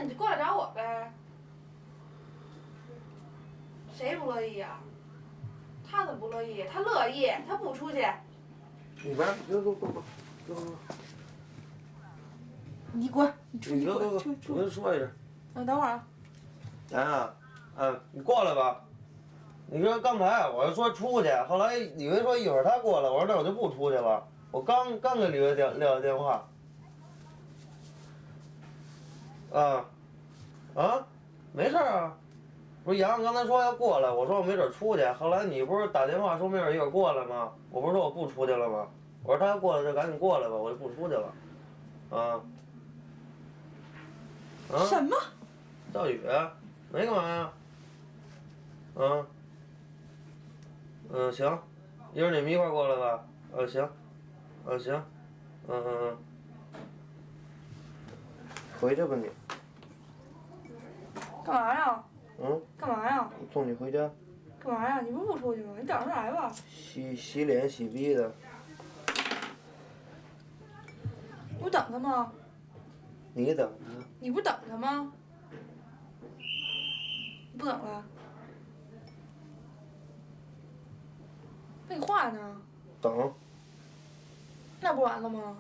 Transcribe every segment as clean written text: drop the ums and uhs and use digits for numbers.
你就过来找我呗。谁不乐意呀？他怎么不乐意？他乐意，他不出去。你边走，你滚！你出去走，出我跟你说一声。等会儿啊。啊，你过来吧。你说刚才我说出去，后来李维说一会儿他过来，我说那我就不出去了。我刚跟李维撂电话。没事啊。不是杨刚才说要过来，我说我没准出去。后来你不是打电话说没准一会儿过来吗？我不是说我不出去了吗？我说他要过来就赶紧过来吧，我就不出去了。什么？赵宇，没干嘛呀？行，一会儿你们一块儿过来吧。行，行，回去吧你。干嘛呀？干嘛呀？我送你回家。干嘛呀？你不出去吗？你等着来吧。洗脸洗逼的。你不等他吗？你等他。你不等他吗？你不等了？那你话呢？等。那不完了吗？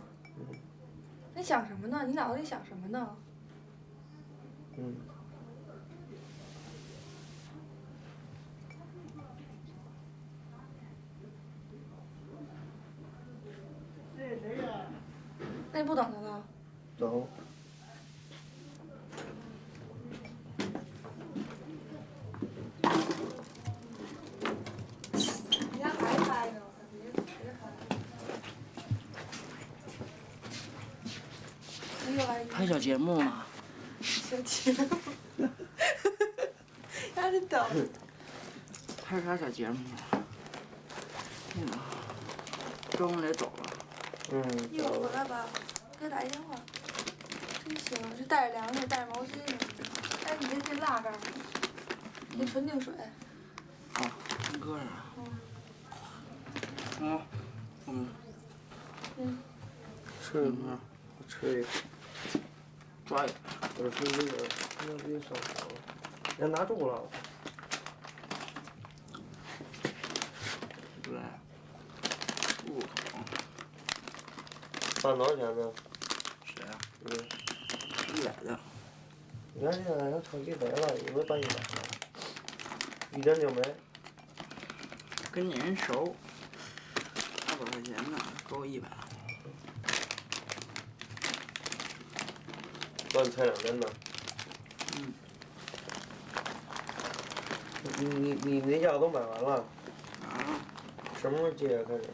你想什么呢？你脑子里想什么呢？那你不等他了？等。你家还开呢，别开。你又来。拍小节目嘛。小节目。让你等。拍啥小节目？中午得走了。一会儿回来吧，给他打一电话。真行，这带着粮食，带着毛巾呢。哎，你这辣干嘛？那纯净水。你搁这儿。吃一个，我吃一个。抓一个。我吃一个，那别上火了。人拿住了。对。不疼。办多少钱呢？谁啊？100的。你看现在要超100了，有没有办100的？一针就没。跟你人熟，200块钱呢，够100。帮你拆2针呢。你那药都买完了？什么时候接开始？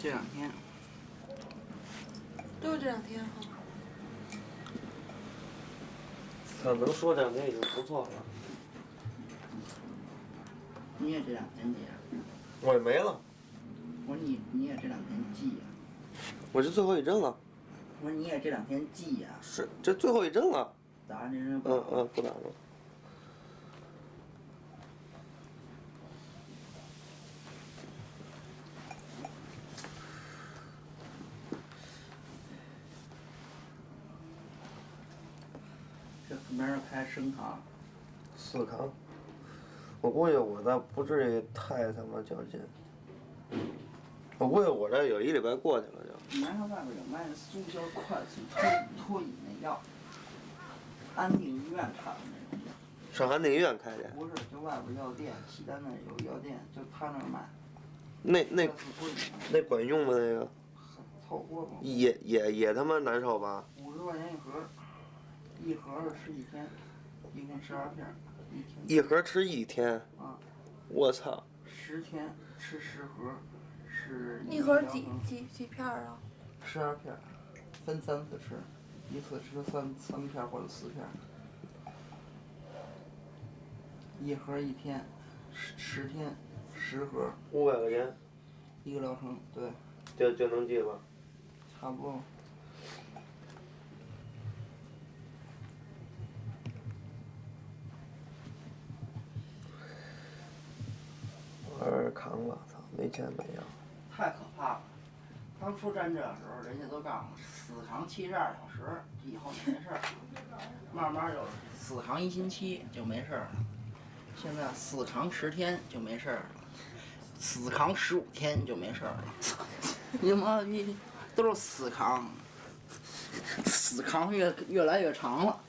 这2天。就这2天哈。他能说这2天已经不错了。你也这2天接？我也没了。我说你也这2天记呀？我这最后一针了。我说你也这2天记呀？是，这最后一针了。打这人不打了。这旁边开升康。4康。我估计我这不至于太他妈较劲。我估计我这有1礼拜过去了就。南上外边有卖的速效快速脱瘾那药，安定医院开的那种。上安定医院开的？不是，就外边药店，西单那有药店，就他那儿卖。那管用吗？那个？凑合吧。也他妈难受吧？50块钱一盒，1盒吃1天，一共12片，1天。一盒吃1天？我操！10天吃10盒，是。一盒几片啊？12片，分3次吃，一次吃3片或者4片。一盒1天，10天，10盒。500块钱。1个疗程，对。就能记吧？差不多。我扛了，操，没钱没药。太可怕了！刚出战这时候，人家都告诉我死扛72小时，以后就没事儿。慢慢就死扛1星期就没事儿了。现在死扛10天就没事儿了，死扛15天就没事儿了。你妈逼都是死扛，死扛越来越长了。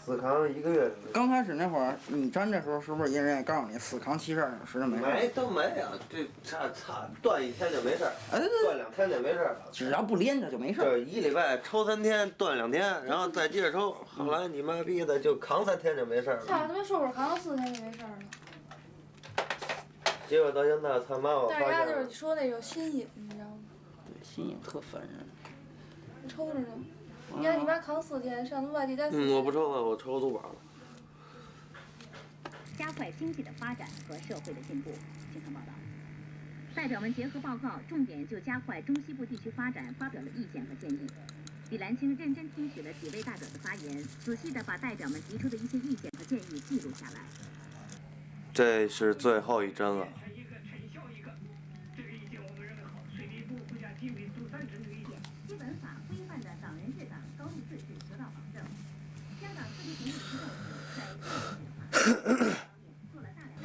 死扛1个月。刚开始那会儿，你站这时候是不是人家也告诉你死扛72小时就没事儿？都没有，这断1天就没事儿，哎对断2天就没事儿。只要不连着就没事儿。就1礼拜抽3天，断2天，然后再接着抽。后来你妈逼的就扛3天就没事儿了。他们说扛4天就没事儿了。结果到现在他妈我发现。但是人家就是说那种新颖，你知道吗？对，新颖特烦人。你抽着呢。你看你妈扛4天，上外地待4天。我不抽了，我抽督宝了。加快经济的发展和社会的进步。经常报道，代表们结合报告，重点就加快中西部地区发展发表了意见和建议。李兰清认真听取了几位代表的发言，仔细地把代表们提出的一些意见和建议记录下来。这是最后一针了。基本法规范的党人治党、高度自治得到保证。香港特别行政区政府在政治化做了大量。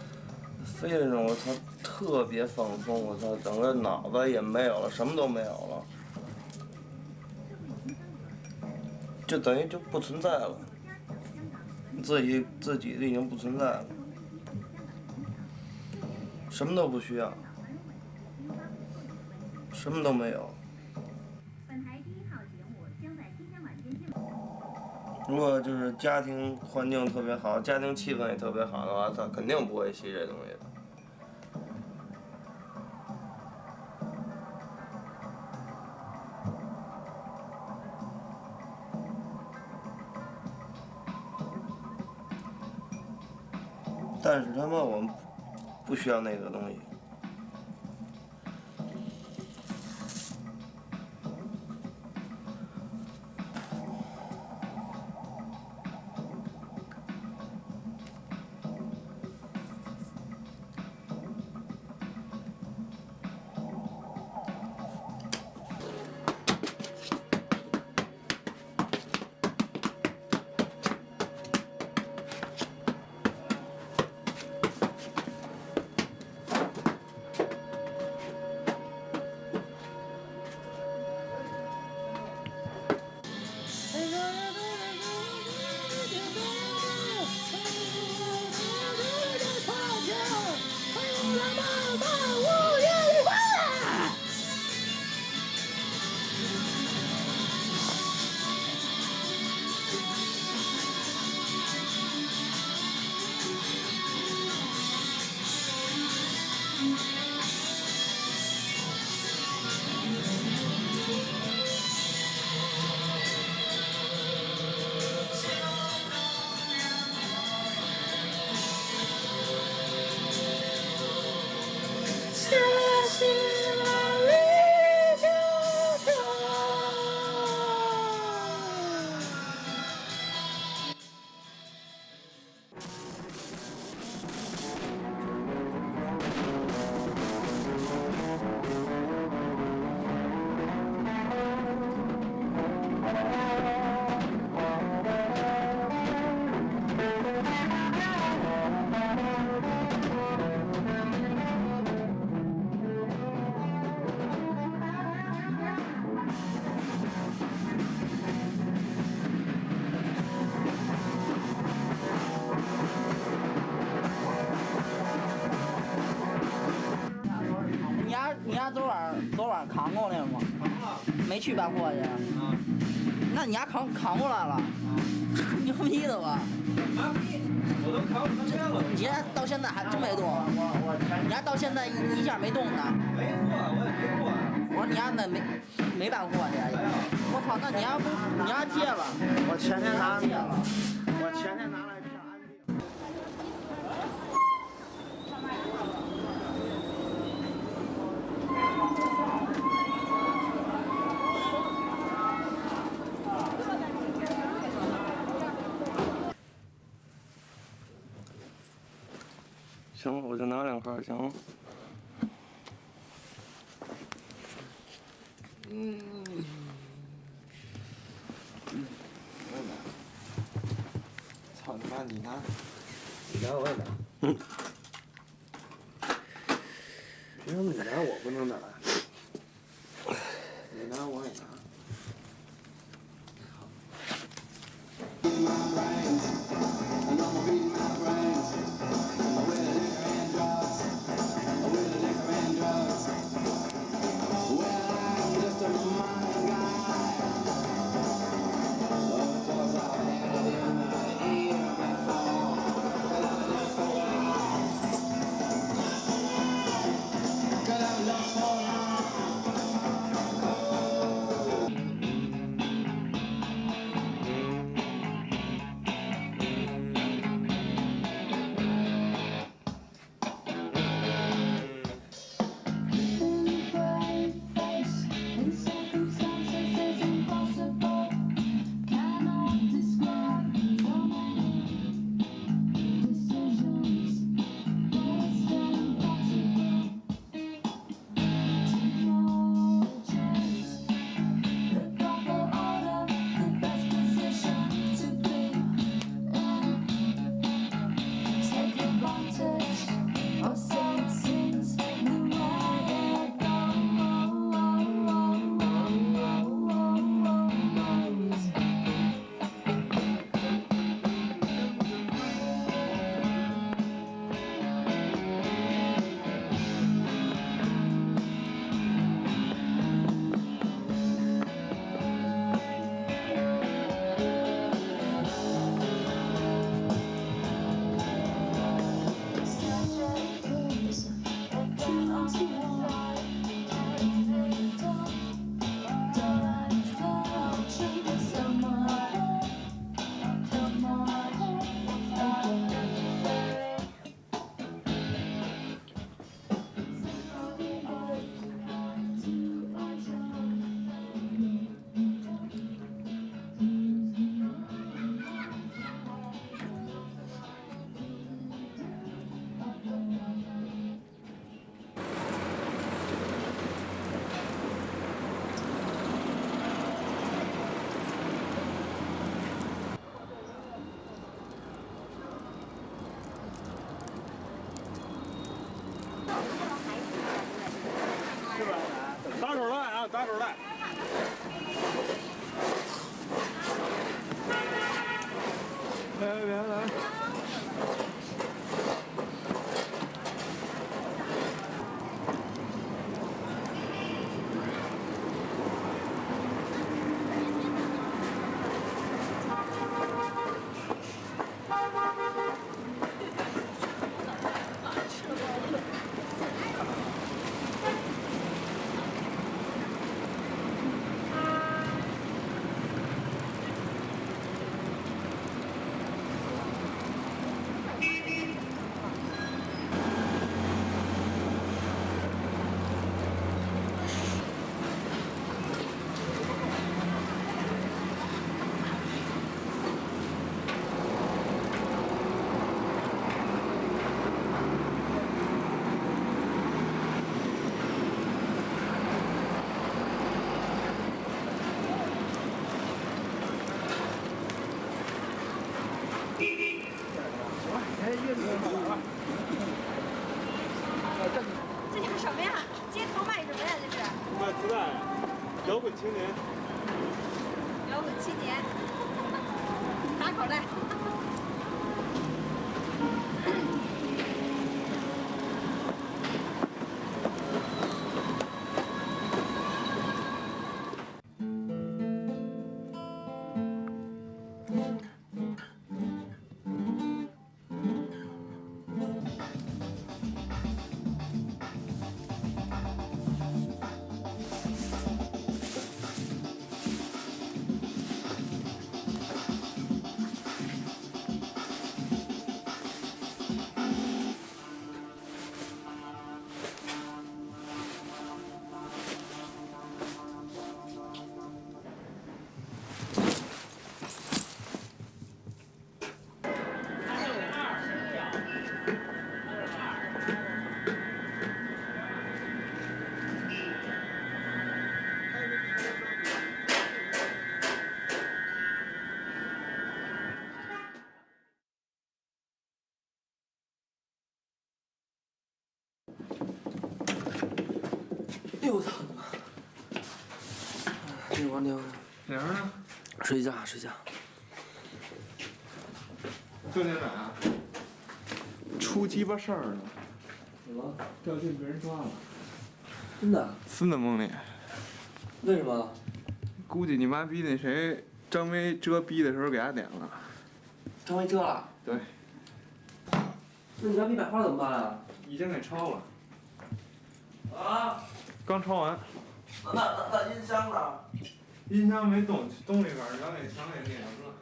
飞那种我操特别放松，我操整个脑子也没有了，什么都没有了，就等于就不存在了，自己已经不存在了，什么都不需要，什么都没有。本台第1号节目将在今天晚间进入。如果就是家庭环境特别好，家庭气氛也特别好的话，他肯定不会吸这东西的。但是他妈我们不需要那个东西。你丫昨晚扛过来了吗？没去办货去。那你丫扛过来了？牛逼的吧？我都扛3天了。你丫到现在还真没动。你丫到现在一下没动呢。没货，我也没货。我说你丫那没办货去。我操，那你丫戒了。我前天拿了一瓶安定。行了，我就拿2盒，行吗？操你妈！你拿，你拿我也拿。凭什么你拿我不能拿？你拿我也拿。打手来啊！打手来！来。这你们什么呀？街头卖什么呀？这是卖磁带，摇滚青年。摇滚青年，打口袋。呦我操！这玩意儿哪儿呢？睡觉睡觉。就那俩，出鸡巴事儿了。怎么？赵进被人抓了。真的？真的梦里。为什么？估计你妈逼那谁张维遮逼的时候给他点了。张维遮了？对。那你家米百花怎么办啊？已经给抄了。啊？刚抄完。那音箱呢？音箱没动，东里边儿让那墙给那什么了。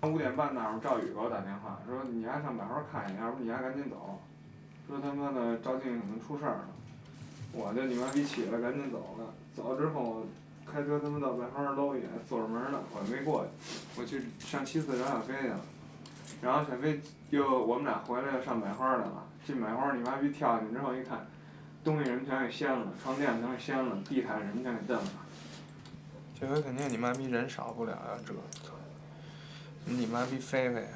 5点半那会儿，赵宇给我打电话说你丫上百花看一眼，要不你丫赶紧走。说他妈的赵静可能出事儿了。我就你妈逼起来赶紧走了。走之后开车他妈到百花楼也锁着门了，我没过去，我去上7次找小飞去了。然后小飞我们俩回来又上百花来了。进百花你妈逼跳进去之后一看，东西什么全给掀了，床垫全给掀了，地毯什么全给蹬了。这回肯定你妈逼人少不了要这。你妈逼菲菲！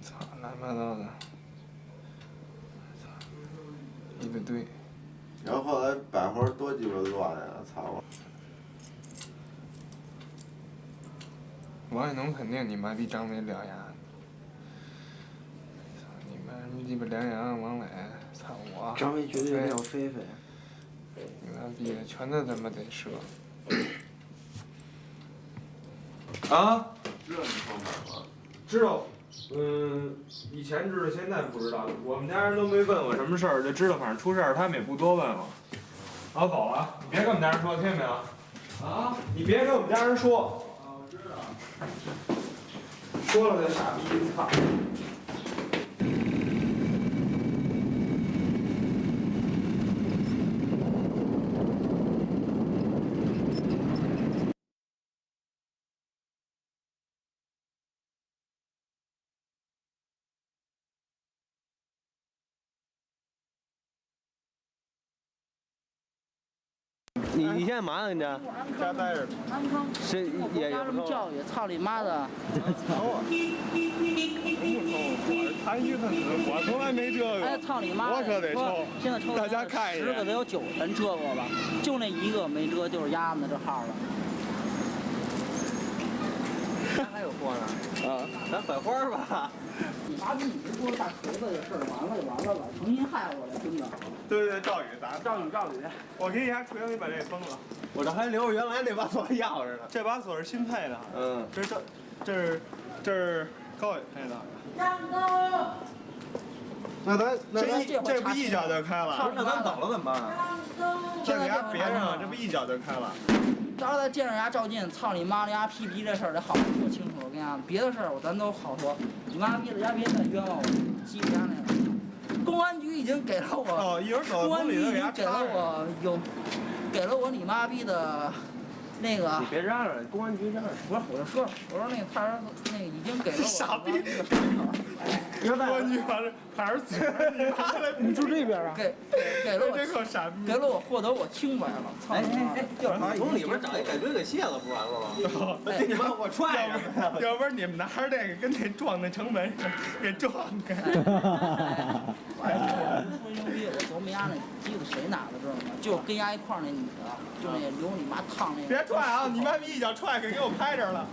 操，乱七八糟的，操，一大堆。然后后来百花多鸡巴乱呀！操我！王一农肯定你妈逼张维獠牙。操你妈什么鸡巴梁阳、王磊，操我！张维绝对没有菲菲。你妈逼的全都他妈得射。啊？知道你说吗？知道，以前知道，现在不知道。我们家人都没问我什么事儿，就知道反正出事儿，他们也不多问我。好，走了，你别跟我们家人说，听见没有？啊？你别跟我们家人说。啊，我知道。说了这傻逼，操！你现在嘛呢？你这？家待着。是也家这么教育，操你妈的！残余分子，我从来没遮过。哎，操你妈！我可得抽。现在抽大家看一眼。10个得有9人遮过吧？就那1个没遮，就是丫的这号了。咱还有货呢。啊，咱百花吧。你妈逼！你别说大锤子这事儿，完了就完了吧，重新害我了，真的。对，赵宇咋？赵宇，我给你家锤子，你把这封了。我这还留着原来那把锁钥匙呢。这把锁是新配的。嗯。这是高伟配的。张哥。这不一脚就开了？那咱走了怎么办啊？这给伢别上了，这不一脚就开了。到时候再见着伢照进，操你妈的伢屁逼这事儿得好好说清楚，我跟你讲，别的事儿咱都好说，你妈逼的伢别再冤枉我，鸡巴伢那个。公安局已经给了我，一会儿走公安局已经给给了我你妈逼的，那个。你别嚷嚷，公安局嚷嚷。不是，我就说了，我说那个派出所那个已经给了我。傻逼！公安局派出所，你妈的！你住这边啊？给了我。这可傻逼！给了我获得我清白了，操你妈！从里边找一改锥给卸了不完了吗？这你妈我踹着！要不然你们拿着这个跟那撞那城门给撞开。吹牛逼！我琢磨丫那机子谁拿的知道吗？就跟丫一块儿那女的，就那留你妈烫那个。别踹啊！你妈逼一脚踹开，给我拍着了。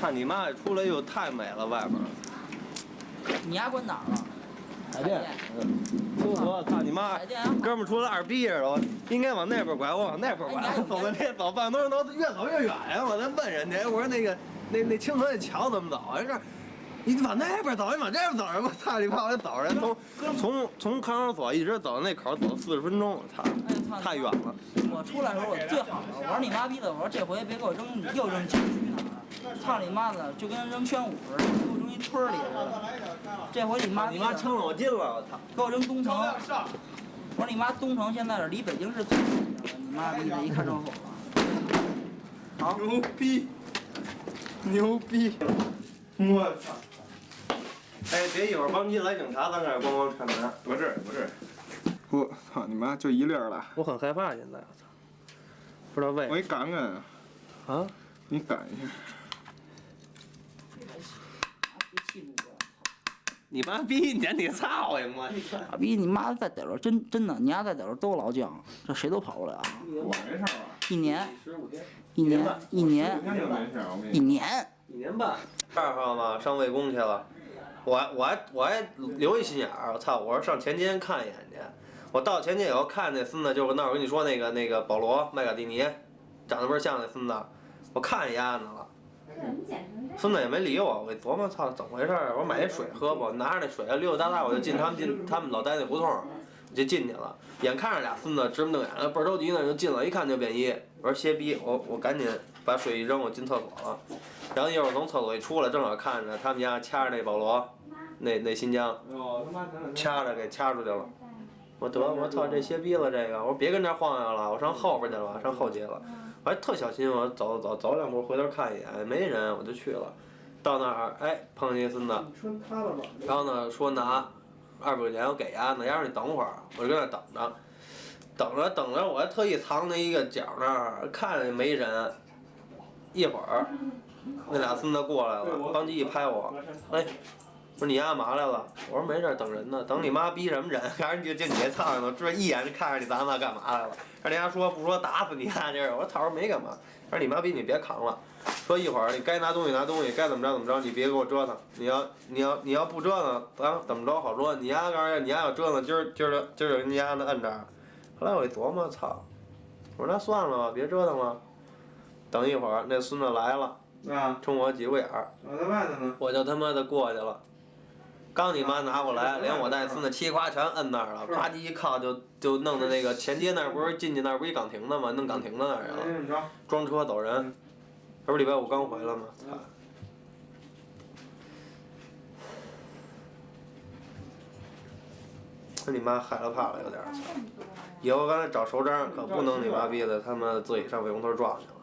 看你妈出来又太美了，外边。你丫关哪儿了？海淀。清河，操你妈！哥们出来2逼似的，我应该往那边拐，我往那边拐，走半天走半个多钟头，越走越远呀！我再问人家，我说那清河那桥怎么走啊？这。你往那边走，你往这边走，我操你妈！我走人，从看守所一直走到那口，走40分钟，我操，太远了。我出来的时候我最好了，我说你妈逼的，我说这回别给我又扔景区哪儿？操你妈的，就跟扔宣武似的，给我扔一村里似的。这回你妈逼的，你妈撑了我筋了，我操！给我扔东城。我说你妈东城现在是离北京市最近的了，你妈逼的一看守所了。好，牛逼！牛逼！我操！哎，别一会儿帮机来警察，咱这儿咣咣串门。不是。我操你妈，就一粒儿了。我很害怕现在，我操，不知道为。我给赶赶。啊？你赶一下。别气住我！你妈逼你操呀妈！傻逼你妈在逮着真的，你丫在逮着都老犟，这谁都跑不了。我没事吧？一年15天，一年天就没事，我跟你一年。1年半。2号嘛，上魏公去了，我还留一心眼儿，我操！我说上前街看一眼去。我到前街以后看那孙子，就是那我跟你说那个保罗麦卡蒂尼，长得倍儿像那孙子，我看一眼子了。孙子也没理我，我一琢磨，操，怎么回事儿？我买那水喝吧，拿着那水溜溜达达，我就进他们老待那胡同，我就进去了。眼看着俩孙子直目瞪眼的，倍儿着急呢，就进了，一看就便衣。我说歇逼，我赶紧把水一扔，我进厕所了。然后一会儿从厕所一出来，正好看着他们家掐着那保罗，那新疆，掐着给掐出去了。我操，这歇逼了这个，我说别跟这儿晃悠了，我上后边去了，上后街了。我还特小心，我走2步，回头看一眼，没人，我就去了。到那儿，哎，碰见一孙子，然后呢说拿200块钱我给丫呢，丫说你等会儿，我就跟那等着，我还特意藏在一个角那儿，看着没人。一会儿，那俩孙子过来了，邦基一拍我，哎。说你丫嘛来了？我说没事，等人呢。等你妈逼什么人？赶紧就你这苍蝇呢，这一眼就看着你咱妈干嘛来了？让人家说不说打死你丫这是？我说他说没干嘛。他说你妈逼你别扛了。说一会儿你该拿东西拿东西，该怎么着，你别给我折腾。你要不折腾，咱怎么着好说？你丫要折腾，今儿就人家那摁这儿。后来我一琢磨，操！我说那算了吧，别折腾了。等一会儿那孙子来了，冲我挤过眼儿，我就他妈的过去了。刚你妈拿过来，连我带孙子7、8全摁那儿了，啪叽一靠就弄到那个前街那儿，不是进去那儿不是一岗亭的吗？弄岗亭的那儿了，装车走人。这不是礼拜5刚回来吗？操！那你妈害了怕了有点儿。以后刚才找首长可不能你妈逼的他妈自己上魏公屯撞去了。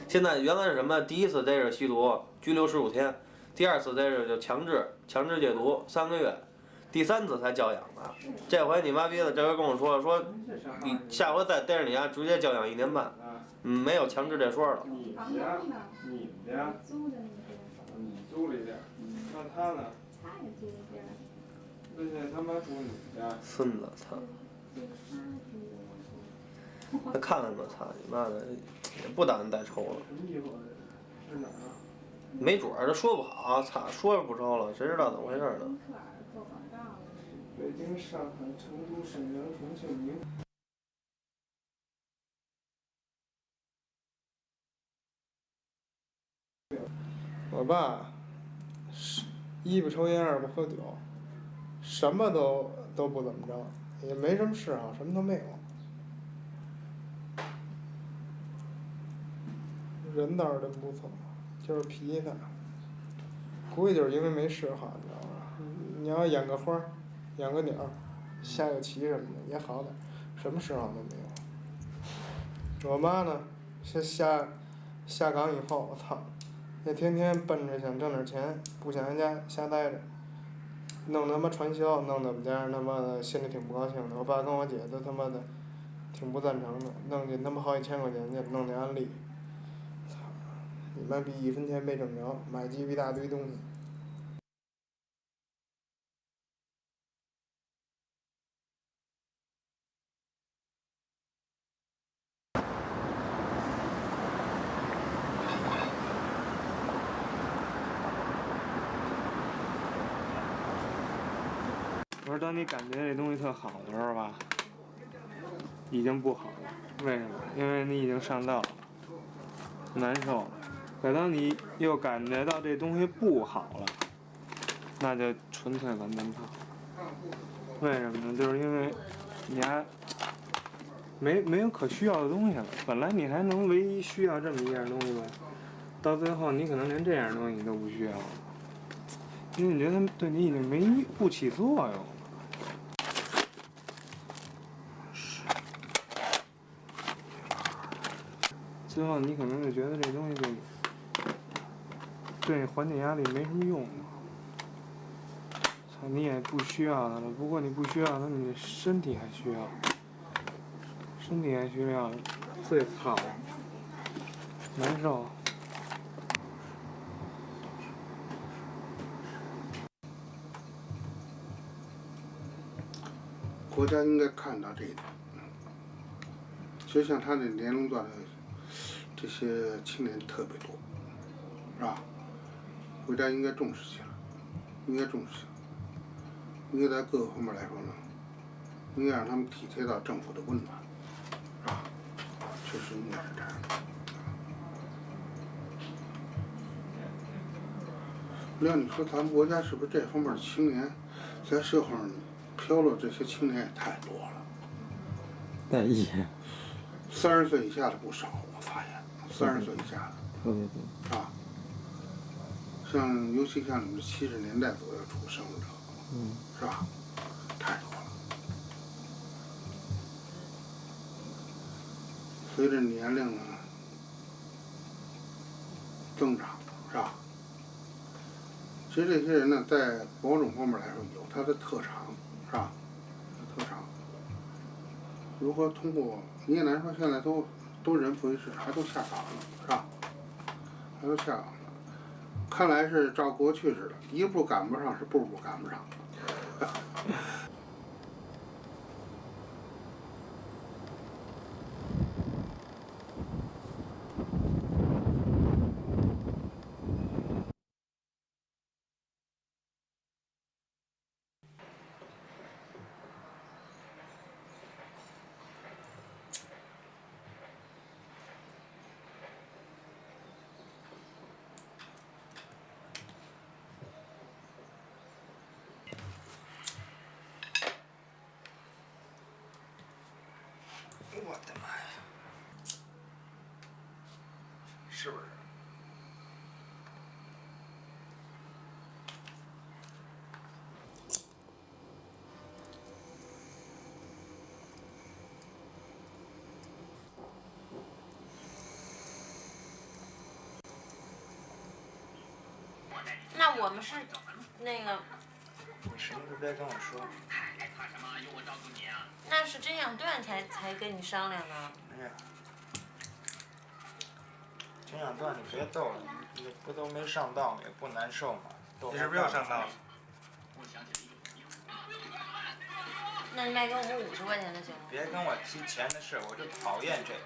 现在原来是什么？第一次这是吸毒，拘留15天；第2次这是就强制戒毒3个月；第3次才教养的。这回你妈逼的，这回跟我说你下回再逮着你丫，直接教养1年半，没有强制这说了。你们家，你租了一点，那他呢？他也租了一点。那现在他妈住你们家。孙子，操！他看看吧，操你妈的，也不打算再抽了。是哪儿啊？没准儿，这说不好，操，说是不抽了，谁知道怎么回事呢？北京、上海、成都、沈阳、重庆、宁。我爸一不抽烟，2不喝酒，什么都不怎么着，也没什么嗜好，什么都没有。人倒是真不错，就是皮他，估计就是因为没嗜好，你知道吧？你要养个花，养个鸟，下个棋什么的也好点，什么嗜好都没有。我妈呢，下岗以后，我操，也天天奔着想挣点钱，不想在家瞎待着，弄他妈传销，弄得我们家人他妈的心里挺不高兴的。我爸跟我姐都他妈的挺不赞成的，弄进他妈好几千块钱去，弄那安利。你妈逼1分钱没挣着，买鸡巴一大堆东西。我说，当你感觉这东西特好的时候吧，已经不好了。为什么？因为你已经上道了，难受了。可当你又感觉到这东西不好了，那就纯粹完蛋炮。为什么呢？就是因为你还没有可需要的东西了。本来你还能唯一需要这么一样东西吧，到最后你可能连这样东西你都不需要了，因为你觉得它对你已经不起作用了。最后你可能就觉得这东西对你缓解压力没什么用了，你也不需要它了。不过你不需要它，你的身体还需要，最操，难受。国家应该看到这一点。其实像他这年龄段的这些青年特别多，是吧？国家应该重视起来，应该重视起来，应该在各个方面来说呢，应该让他们体贴到政府的温暖，是吧？确实应该是这样的。那你说咱们国家是不是这方面的青年，在社会上飘落这些青年也太多了？在意30岁以下的不少，我发现30岁以下的特别多啊，像尤其像你们70年代左右出生的，是吧？太多了。随着年龄呢增长，是吧？其实这些人呢，在某种方面来说有他的特长，是吧？特长。如何通过？你也难说，现在都人浮于事，还都下岗了，是吧？还都下岗了。看来是照过去似的，一步赶不上，是步步赶不上。我的妈呀！是不是？那我们是那个。你什么都别跟我说。那是真想断才跟你商量呢。哎呀，真想断你别逗了，你不都没上当也不难受吗？你是不是又上当了？那你卖给我们50块钱的行吗？别跟我提钱的事，我就讨厌这个。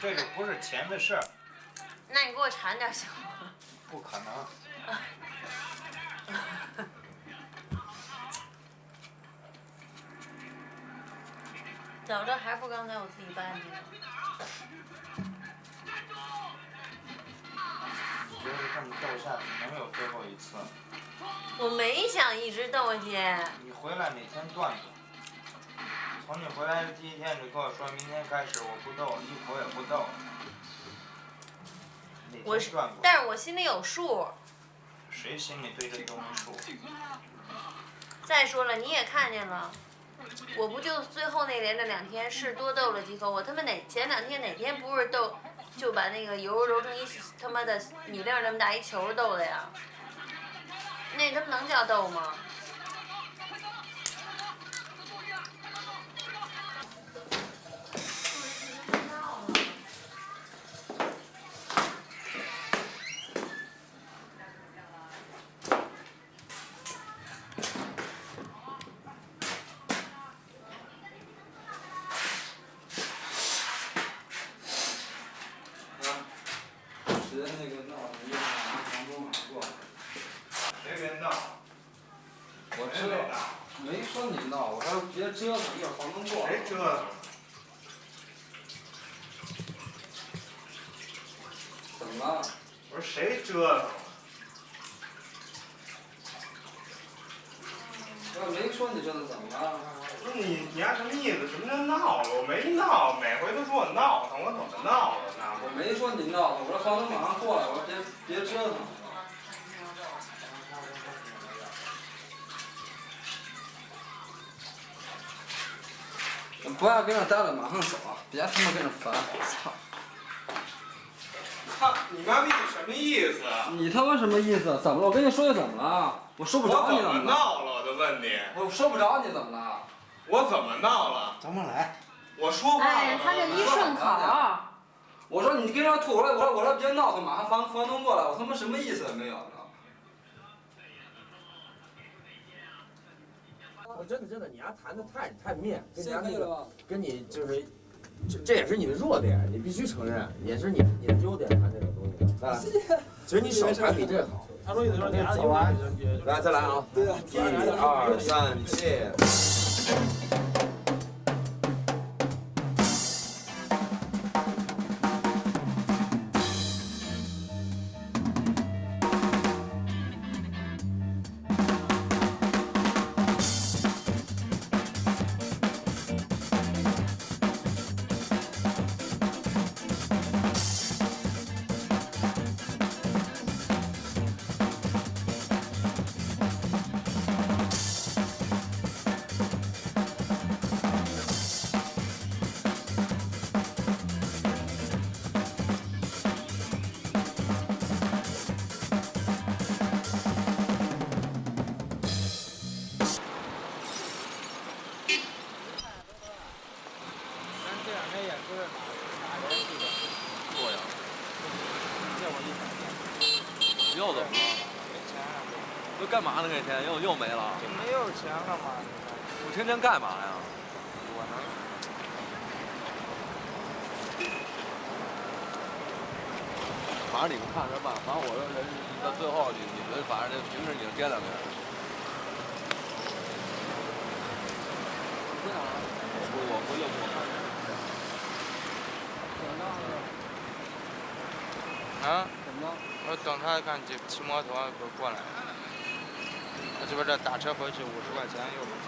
这就不是钱的事儿。那你给我缠点行吗？不可能。怎么着还不刚才我自己搬去的？我觉得这么斗下去能有最后一次。我没想一直斗下去。你回来哪天断断。从你回来的第一天，你跟我说明天开始我不斗，一口也不斗。但是我心里有数。谁心里对这都没数？再说了，你也看见了，我不就最后那连着2天是多斗了几口，我他妈前2天哪天不是斗，就把那个油揉成一他妈的米粒那么大一球斗的呀？那他妈能叫斗吗？没说你闹，我说别折腾，一会儿房东过来。谁折腾？怎么了？我说谁折腾？我没说你折腾，怎么了？不是你丫什么意思？什么叫闹了？我没闹，每回都说我闹腾，我怎么闹了呢？我没说你闹腾，我说房东马上过来，我说别折腾。不要跟这待了，马上走，别他妈跟这烦，操！操你妈逼！你什么意思？你他妈什么意思？怎么了？我跟你说句怎么了？我说不着你怎么了？我怎么闹了？我就问你。我说不着你怎么了？我怎么闹了？咱们来。我说话了。哎，他这一顺口。我说你跟这吐，我说别闹腾，马上房东过来，我他妈什么意思也没有呢。真的，你丫弹的太面，跟你那个跟你就是，这也是你的弱点，你必须承认，也是你的优点弹这种东西。再来，其实你手弹比这好。他说意思就是你走完，来再来啊！对啊，1、2、3，起。又怎么了？又干嘛呢？这天又没了。就没有钱干嘛？我天天干嘛呀？我能。反正你们看着办，反正我说人到最后你们反正平时你就掂量掂量。在哪儿？我回去我看看。啊？怎么了？我等他看骑摩托过来，我这边这打车回去50块钱又没钱。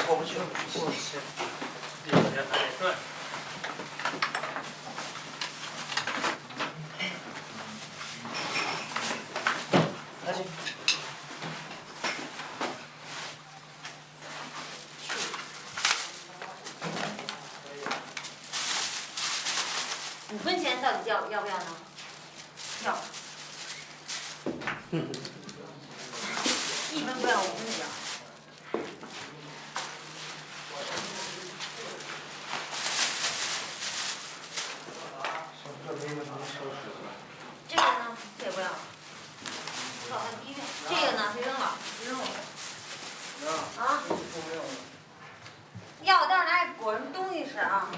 过不去了，过不去。对。那行。5分钱到底要不要呢？要。1分不要，5分只要。这个呢，这也不要。好，医院。这个呢，别扔了，别扔了。啊？要，但是拿裹什么东西吃啊？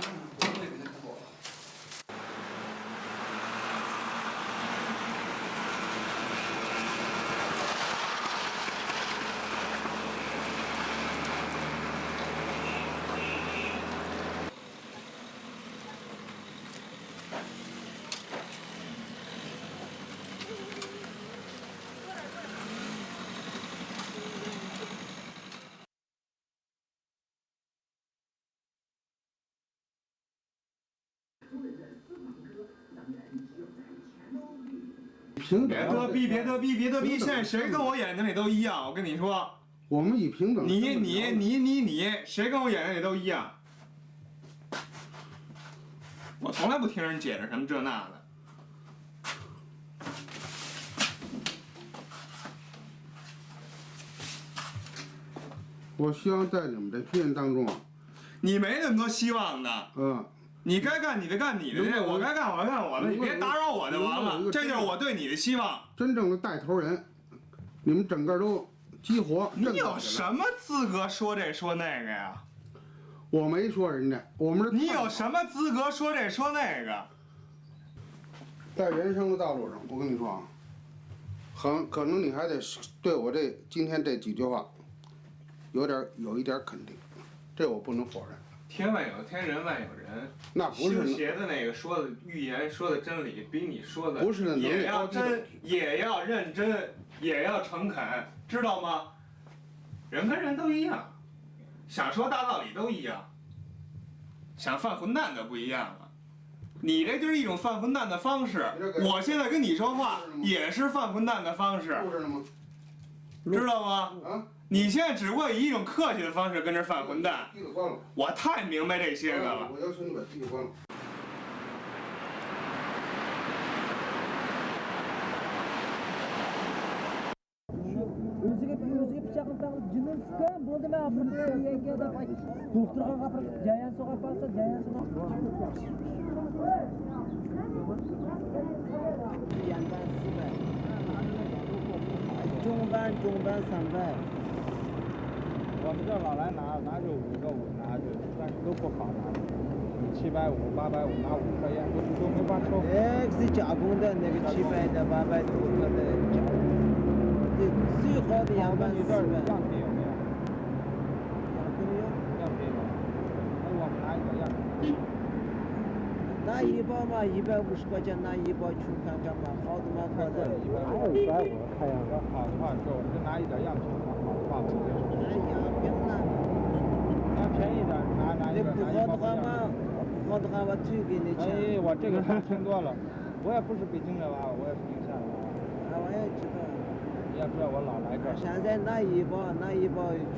平等。别得逼，别得逼，别得逼！现在谁跟我眼睛里都一样，我跟你说。我们以平等。你，谁跟我眼睛里都一样。我从来不听人解释什么这那的。我希望在你们这批人当中啊，你没那么多希望的。你该干你的干你的去，我该干我干我的，你别打扰我就完了。这就是我对你的希望。真正的带头人，你们整个都激活。你有什么资格说这说那个呀？我没说人家，我们是。你有什么资格说这说那个？在人生的道路上，我跟你说啊，可能你还得对我今天这几句话，有一点肯定，这我不能否认。天外有天，人外有人。那不是修鞋的那个说的预言说的真理，比你说的不是能力也要真，也要认真，也要诚恳，知道吗？人跟人都一样，想说大道理都一样，想犯混蛋的不一样了。你这就是一种犯混蛋的方式。我现在跟你说话也是犯混蛋的方式，知道吗？你现在只不过以一种客气的方式跟这犯混蛋。我太明白这些个了。我要求你把地给关了。中班300。我们这老来拿就5个5拿就，但是都不好拿。750、850拿5颗烟都没法抽。是加工的那个700的、800多克的加工。最好的样板400。样品有没有？样品有。那我们拿一个样品。拿一包嘛，150块钱拿一包去看看嘛，好的嘛好的。150看样要好的话就我们就拿一点样品嘛，好的话我们就。拿便宜点，拿一个。不好的话嘛，不好的话我退给你钱。哎，我这个听多了，我也不是北京的娃，我也是宁夏的娃。我也知道。你也知道我老来这儿。现在拿一包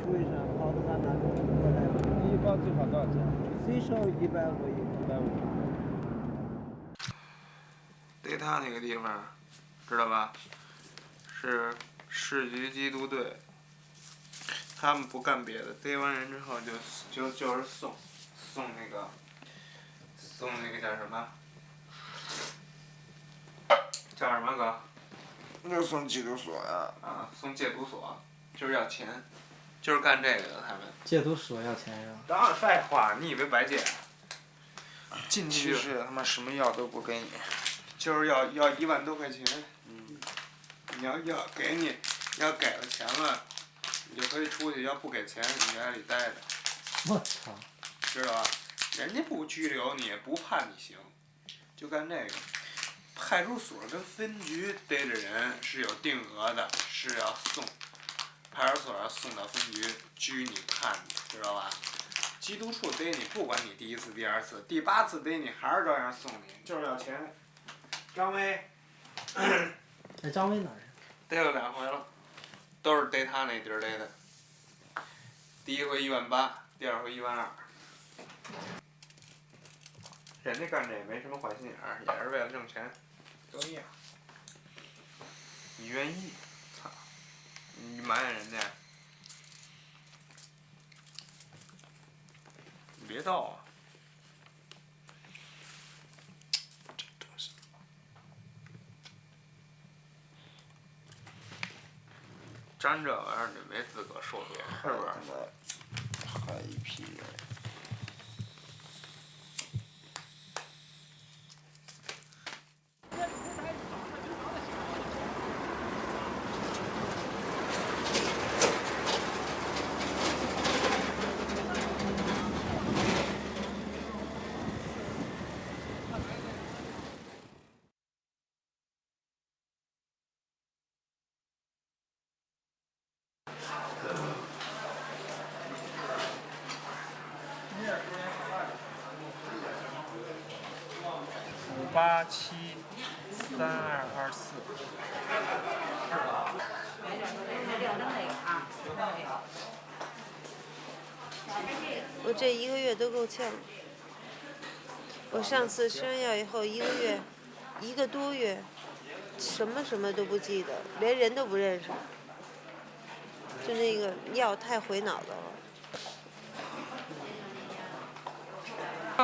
出一上，好的话拿过来。一包最少多少钱？最少150。150。逮他那个地方，知道吧？是市局缉毒队，他们不干别的，逮完人之后就是送那个叫什么？叫什么哥？那送缉毒所呀。啊，送戒毒所，就是要钱，就是干这个的他们。戒毒所要钱是吧？当然废话，你以为白戒？进去是他妈什么药都不给你。就是要1万多块钱，你要给你，要给了钱了，你就可以出去；要不给钱，你就在里待着。我操！知道吧？人家不拘留你，不判你刑，就干这个。派出所跟分局逮着人是有定额的，是要送派出所要送到分局拘你判你，知道吧？缉毒处逮你，不管你第1次、第2次、第8次逮你，还是照样送你，就是要钱。张威，那张威哪儿？逮了2回了，都是逮他那地儿逮的。第1回18000，第2回12000。人家干这也没什么坏心眼儿，也是为了挣钱，都一样。你愿意，操，你埋怨人家，你别逗啊。沾这玩意儿你没资格说别人，是不是？还一批人。587。23、24。我这1个月都够呛。我上次吃完药以后1个多月，什么都不记得，连人都不认识。就那个药太回脑子了。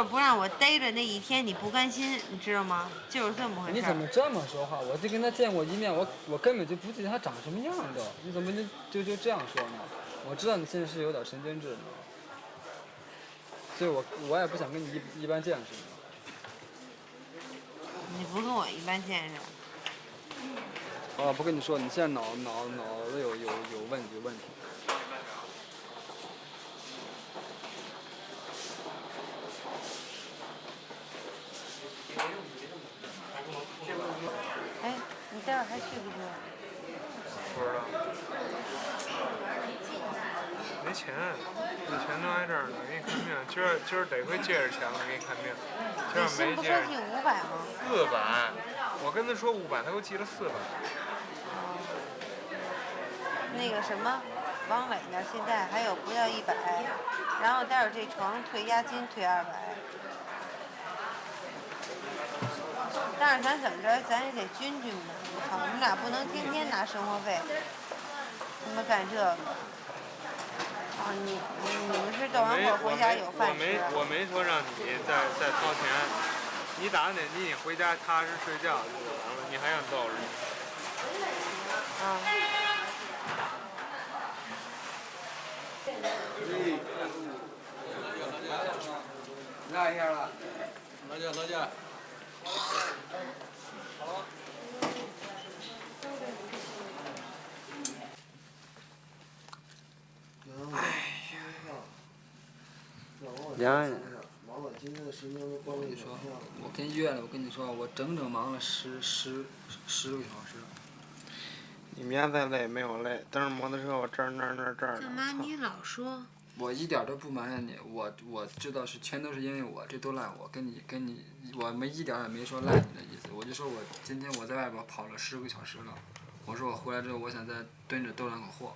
不让我逮着那一天，你不甘心，你知道吗？就是这么回事。你怎么这么说话？我就跟他见过一面，我根本就不记得他长什么样都。你怎么就这样说呢？我知道你现在是有点神经质，所以我也不想跟你一般见识。你不跟我一般见识。我不跟你说，你现在脑子有问题。哎，你待会儿还去不去？不知道。没钱，那钱都在这儿呢，给你看病。今儿得亏借着钱了，给你看病。今儿没借。你500吗？400，我跟他说500，他给我寄了400。那个什么，王伟那现在还有不到100，然后待会儿这床退押金退200。但是咱怎么着，咱也得均吧。操，我们俩不能天天拿生活费，他妈干这个。啊，你们是斗完火回家有饭吃。我没说让你再掏钱，你打算你回家踏实睡觉就完了，你还想逗着你？啊。拉一下了。劳驾。2人。我跟医院了，我跟你说，我整忙了10个小时。你们家再累没有累，蹬着摩托车我这儿那儿的。干嘛你老说？我一点都不埋怨你，我知道全都是因为我，这都赖我，跟你，我一点也没说赖你的意思，我就说今天我在外边跑了10个小时了，我说我回来之后我想再蹲着兜2口货。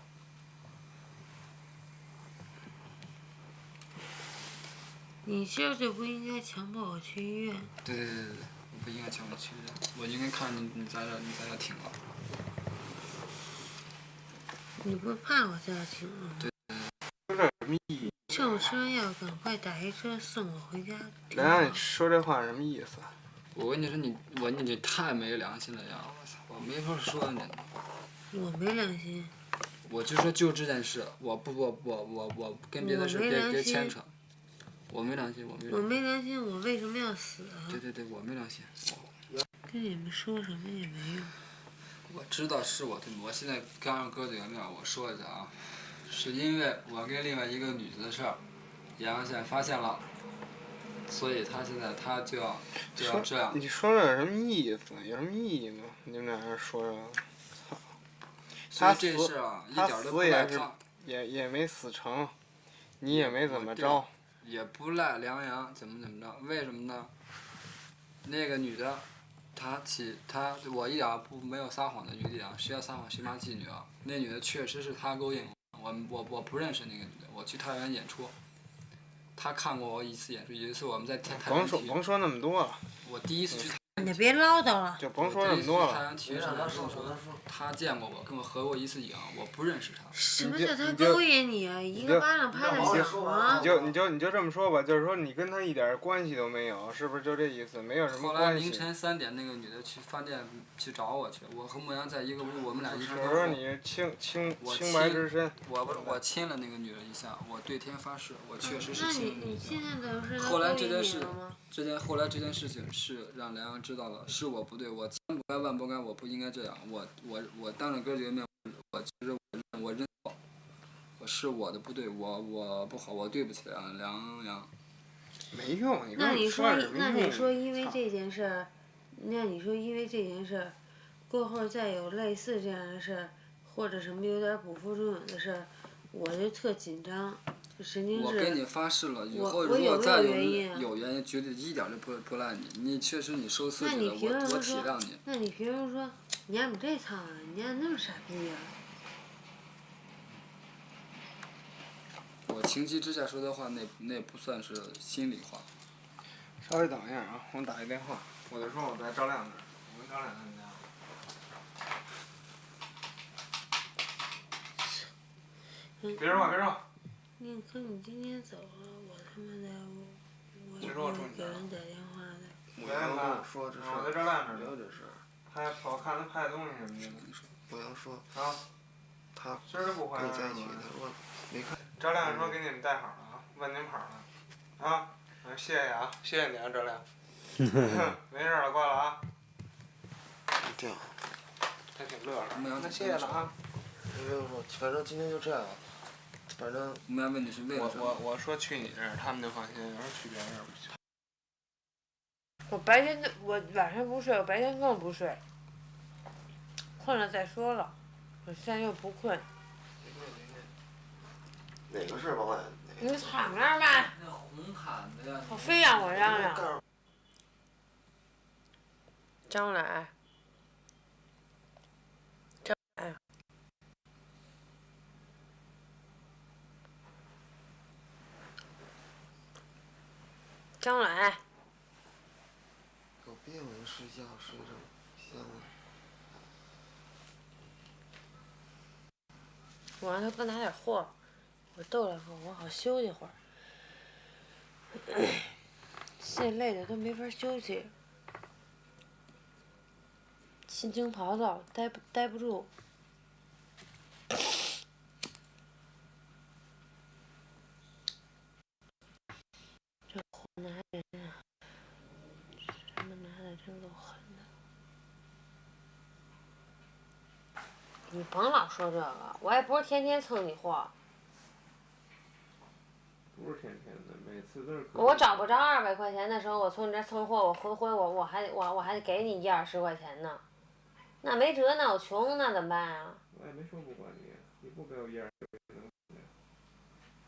你今儿就不应该强迫我去医院。对，我不应该强迫去医院，我应该看你在这挺了。你不怕我在这挺吗？对。说这有什么意义？趁我吃完药，赶快打一车送我回家。梁，你说这话什么意思？我跟你说，你太没良心了呀！我操，我没法说你。我没良心。我就说就这件事，我跟别的事别牵扯。我没良心，我没良心，我为什么要死啊？对，我没良心。跟你们说什么也没用。我知道是我现在刚让哥几个面，我说一下啊，是因为我跟另外一个女的事儿，阳线发现了，所以他现在就要这样。你说这有什么意思？有什么意义呢？你们俩人说这个，操！他这事啊，一点都不赖他。也没死成，你也没怎么着。也不赖梁阳怎么着？为什么呢？那个女的。我一点没有撒谎的余地啊！谁要撒谎谁妈妓女啊！那女的确实是他勾引我，我不认识那个女的。我去太原演出，他看过我1次演出，有一次我们在太原体育。甭说那么多了。我第一次去。你别唠叨了。就甭说那么多了。太原体育场的时候，他见过我，跟我合过1次影，我不认识他。什么叫他勾引你啊？一个巴掌拍得响啊！你就这么说吧，就是说你跟他一点关系都没有，是不是就这意思？没有什么关系。后来凌晨3点，那个女的去饭店去找我去，我和牧羊在一个屋，我们俩一直都。我说你清白之身。我亲了那个女人一下，我对天发誓，我确实是亲了你现在都是后来这件事情是让梁阳知道了，是我不对，我千不该万不该，我不应该这样，我当着哥几个面，我认错，是我的不对，我不好，我对不起梁阳。没用，那你说因为这件事儿，过后再有类似这样的事儿，或者什么有点捕风捉影的事儿，我就特紧张。神经质。我给你发誓了，以后我如果再有原因啊有原因，绝对一点儿都不赖你。你确实你受刺激了，那你凭什我么说？体谅你。那你凭什么说你家没这操啊？你家那么傻逼呀、我情急之下说的话，那不算是心里话。稍微等一下啊，我打一电话，我就说我在赵亮那儿，我跟赵亮他们家。别说话，别说话。宁可你今天走了，我他妈的我别说我给人打电话的。我跟我说这事我在赵亮那儿聊这事。还跑看他拍东西什么的。我要说。啊。他今儿就不回来了。跟你在一起，他说没看。赵亮说给你们带好了啊，问您跑了。啊，谢谢啊，谢谢你啊，赵亮。没事了，挂了啊。挺好。还挺乐呵。那谢谢了啊。没有说，反正今天就这样。反正。我们要问你是为了什么？我说去你这儿，他们就放心；要是去别人这儿不行。我晚上不睡，我白天更不睡。困了再说了，我现在又不困。哪个是王磊？你躺那儿吧。那红毯子呀。我非让我嚷嚷。张磊。张磊。张磊。有病！我睡觉睡着香了。我让他哥拿点货，我逗两会儿，我好休息会儿。现在累的都没法休息，心情跑躁，待不住。这货拿人啊，他们拿的真够狠的。你甭老说这个，我也不是天天蹭你货。不是天天的，每次都是。我找不着200块钱的时候，我从你这蹭货，我回我还得给你10-20块钱呢，那没辙，那我穷，那怎么办啊？我也没说不管你，你不给我10-20块钱能怎么样？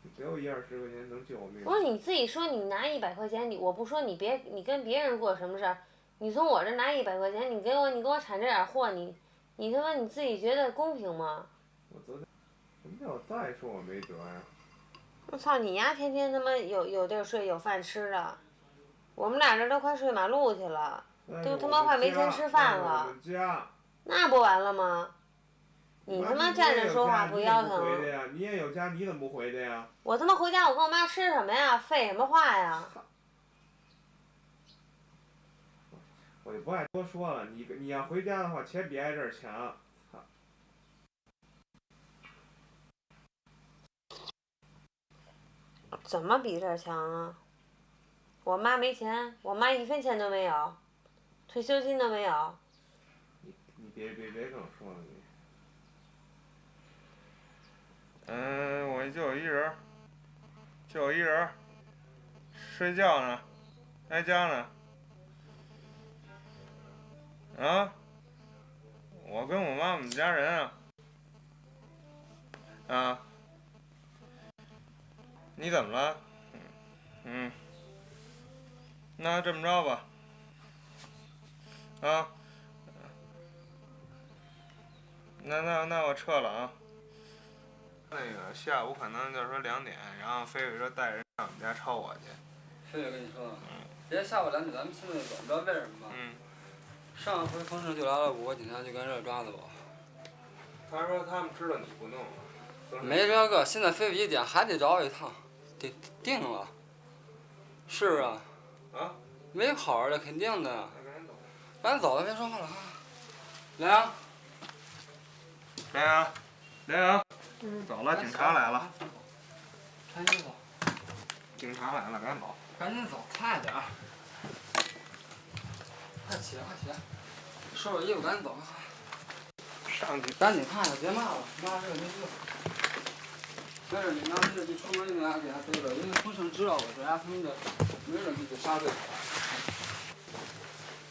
你给我10-20块钱能救我命？不是你自己说你拿100块钱，我不说你跟别人过什么事儿，你从我这拿100块钱，你给我产这点货，你他妈你自己觉得公平吗？我昨天，什么叫再说我没辙呀？我操你丫，天天他妈有地儿睡有饭吃的，我们俩这都快睡马路去了，都他妈快没钱吃饭了，那不完了吗？你他妈站着说话不腰疼？你也有家，你怎么不回去呀？我他妈回家我跟我妈吃什么呀？废什么话呀？我就不爱多说了，你要回家的话，钱比挨这儿强。怎么比这儿强啊？我妈没钱，我妈1分钱都没有，退休金都没有。你别跟我说了你。我就有一人，睡觉呢，在家呢。啊？我跟我妈我们家人啊。啊？你怎么了？那这么着吧。啊？那我撤了啊。那个下午可能就是说2点，然后飞飞说带人上我们家抄我去。飞飞跟你说，别下午2点咱们现在走，你知道为什么吗？上回风声就来了5个警察，就跟这儿抓的我。他说他们知道你不弄了。没这个，现在飞飞1点还得找我一趟，得定了。是啊。啊？没好的，肯定的。赶紧走了，别说话了啊。梁阳。走了，警察来了。赶紧走。警察来了，赶紧走。赶紧走，快点儿。快起来，收拾衣服，赶紧走，快。上去。赶紧看看，别骂了，骂这个没事。没事，你拿这就出门就给他背了，因为风声知道我这家他们的，没准就杀对。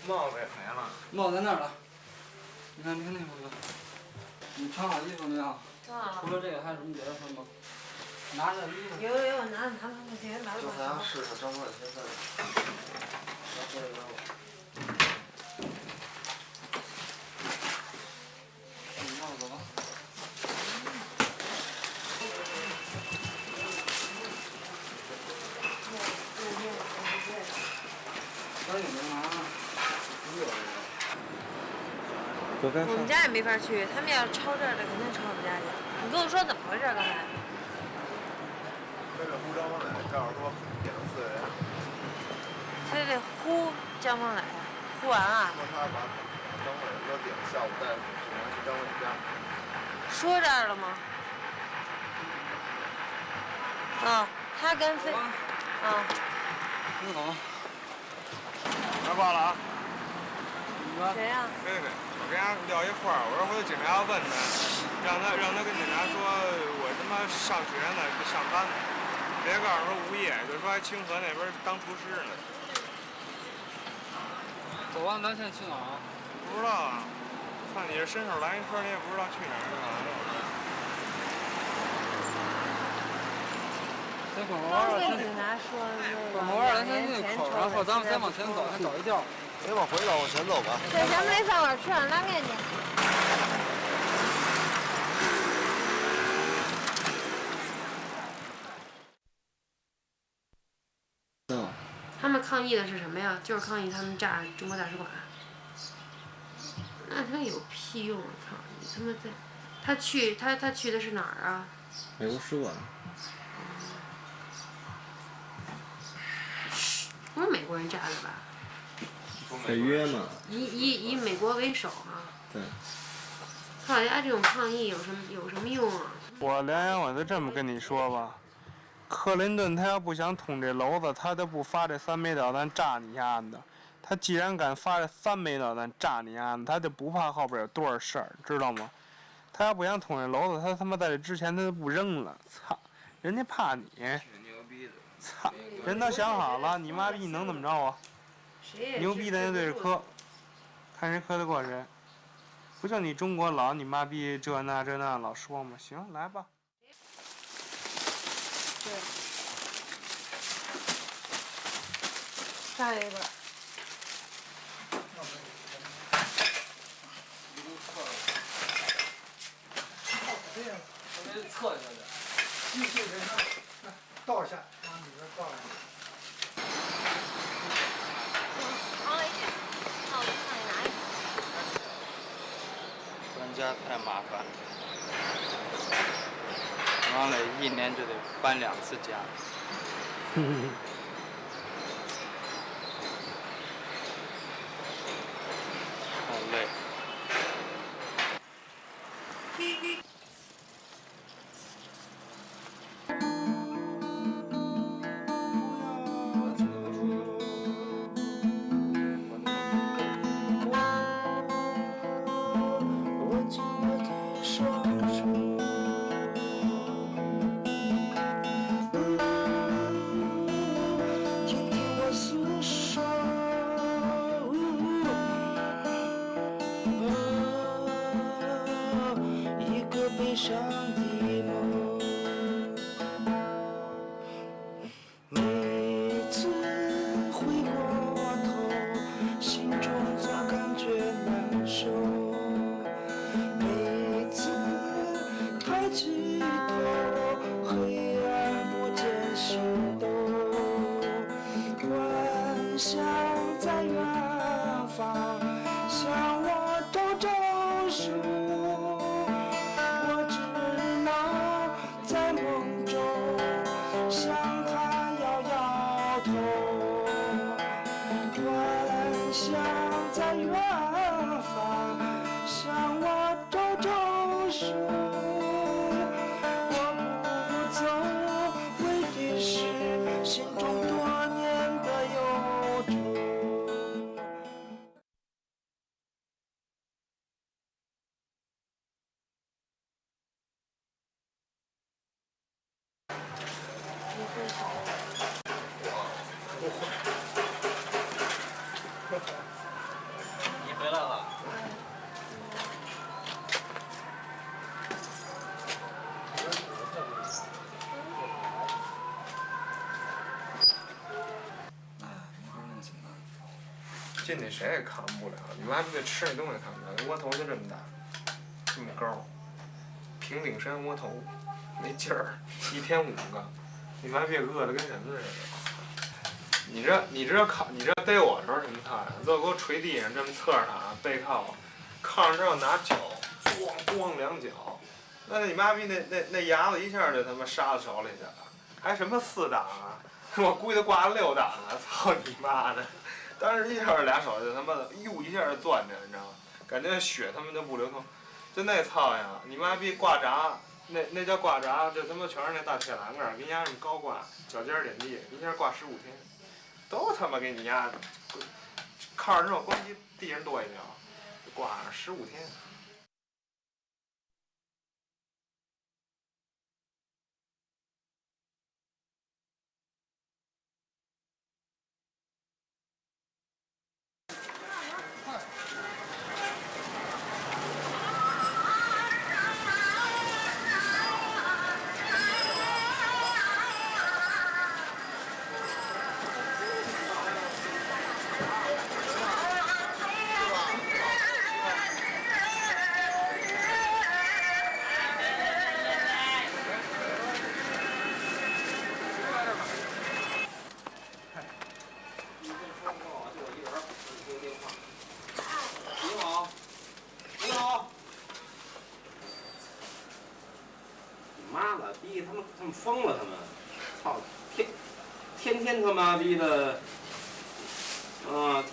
帽子也没了。帽子在那儿了。你看那屋子。你穿好衣服没有？穿好了。除了这个还有什么别的穿吗？拿着衣服。有，拿着糖糖钱，拿着。就还要试试张冠现在。拿这个。走吧。我们家也没法去，他们要抄这儿的，肯定抄我们家去。你跟我说怎么回事？刚才？跟着呼张王磊，这样说点了4个人。非得呼张王磊，呼完了。说他把张王磊哥点下午带着去张伟家。说这儿了吗？啊，他跟飞，啊。那走。别挂了啊！谁呀？菲菲，我跟人家聊一块儿，我说回头警察要问他，让他跟警察说，我他妈上学呢，上班呢，别告诉说无业，就说还清河那边当厨师呢。走完咱现在去哪儿啊？不知道啊，看你这伸手拦一车，你也不知道去哪儿干嘛呢。先拐弯儿，跟警察说拐弯儿，咱先进口，然后咱们先往前走，先找一调。别往回走，往前走吧。对，咱们那饭馆吃碗拉面去。他们抗议的是什么呀？就是抗议他们炸中国大使馆。那他有屁用！我操！你他妈在，他去的是哪儿啊？美国使馆。不是美国人炸的吧？北约嘛。以美国为首啊。对。他老家这种抗议有什么用啊？我梁阳，我就这么跟你说吧，克林顿他要不想捅这娄子，他就不发这3枚导弹炸你丫的。他既然敢发这3枚导弹炸你丫的，他就不怕后边有多少事儿，知道吗？他要不想捅这娄子，他他妈在这之前他就不扔了。操，人家怕你。操，人都想好了，你妈逼你能怎么着啊？牛逼咱就对着磕，看谁磕得过谁。不就你中国老你妈逼这那老说吗？行，来吧。对。下一个。我给测一下去。继续给他倒下，往里边倒上。扛回去，那我就上去拿一个。搬家太麻烦，王磊1年就得搬2次家。好累。悲伤的梦，每次回过头，心中总感觉难受。每次抬起头，黑暗不见星斗，幻想在远方向我招招手。在远方向我招招手，我不走，为的是心中多年的忧愁。你回来了。进去谁也扛不了，你妈逼的吃那东西扛不了，窝头就这么大，这么高，平顶山窝头，那劲儿，一天5个，你妈逼饿得跟什么似的。你这逮我的时候什么态呀？就给我捶地上这么侧着躺，背靠，靠上之后拿脚咣咣2脚，那你妈逼那牙子一下就他妈杀到手里去了，还什么4档啊？我估计都挂了6档了，操你妈的！当时一下2手就他妈的，一下就攥着，你知道吗？感觉血他妈就不流通，就那操呀！你妈逼挂闸，那叫挂闸，就他妈全是那大铁栏杆，给你丫这么高挂，脚尖点地，一下挂15天，都他妈给你丫靠上之后，咣叽地上跺一脚，挂上15天。他们疯了，他们，操，天他妈逼的，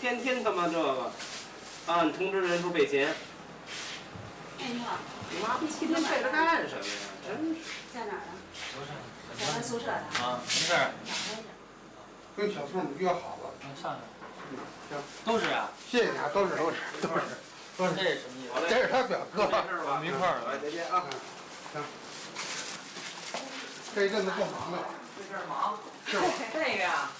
天他妈这个，按通知人数备钱。哎，你好。你妈逼7天备着干什么呀？真是。在哪儿呢？在咱宿舍呢。啊，没事儿。跟小宋约好了。上去。行。都是啊。谢谢你啊，都是。这是什么意思？这是他表哥。我们一块儿来。再见啊。行。这一阵子够忙的。这阵忙。是吧？这个呀，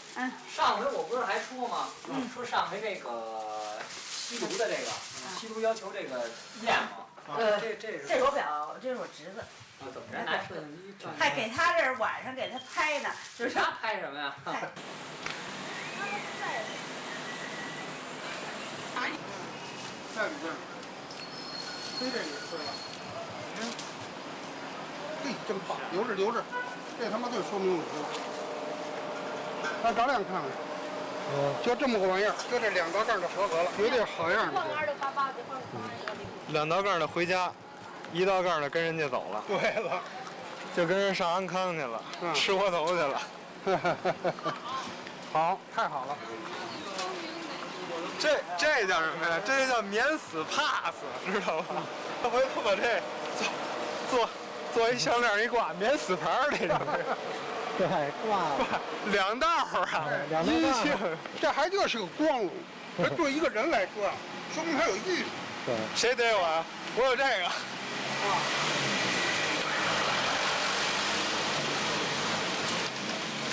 上回我不是还说吗？说上回这个吸毒的这个，吸毒要求这个验吗？这是我表，这是我侄子。怎么着？拿摄像机照？还给他这儿晚上给他拍呢。这啥拍什么呀？这里边，这也是了。嘿，真棒！留着，这他妈就说明我了。咱找两看看。就这么个玩意儿，就这2道杠就合格了，绝对好样的。2道杠的回家，1道杠的跟人家走了。对了，就跟人上安康去了，吃窝头去了。好，太好了。这叫什么呀？这叫免死 pass， 知道吧？他回头把这做一项链一挂，免死牌儿这种。对，挂2道啊，阴性，这还就是个光荣。这对一个人来说啊，说明他有意识。对，谁逮我啊？我有这个。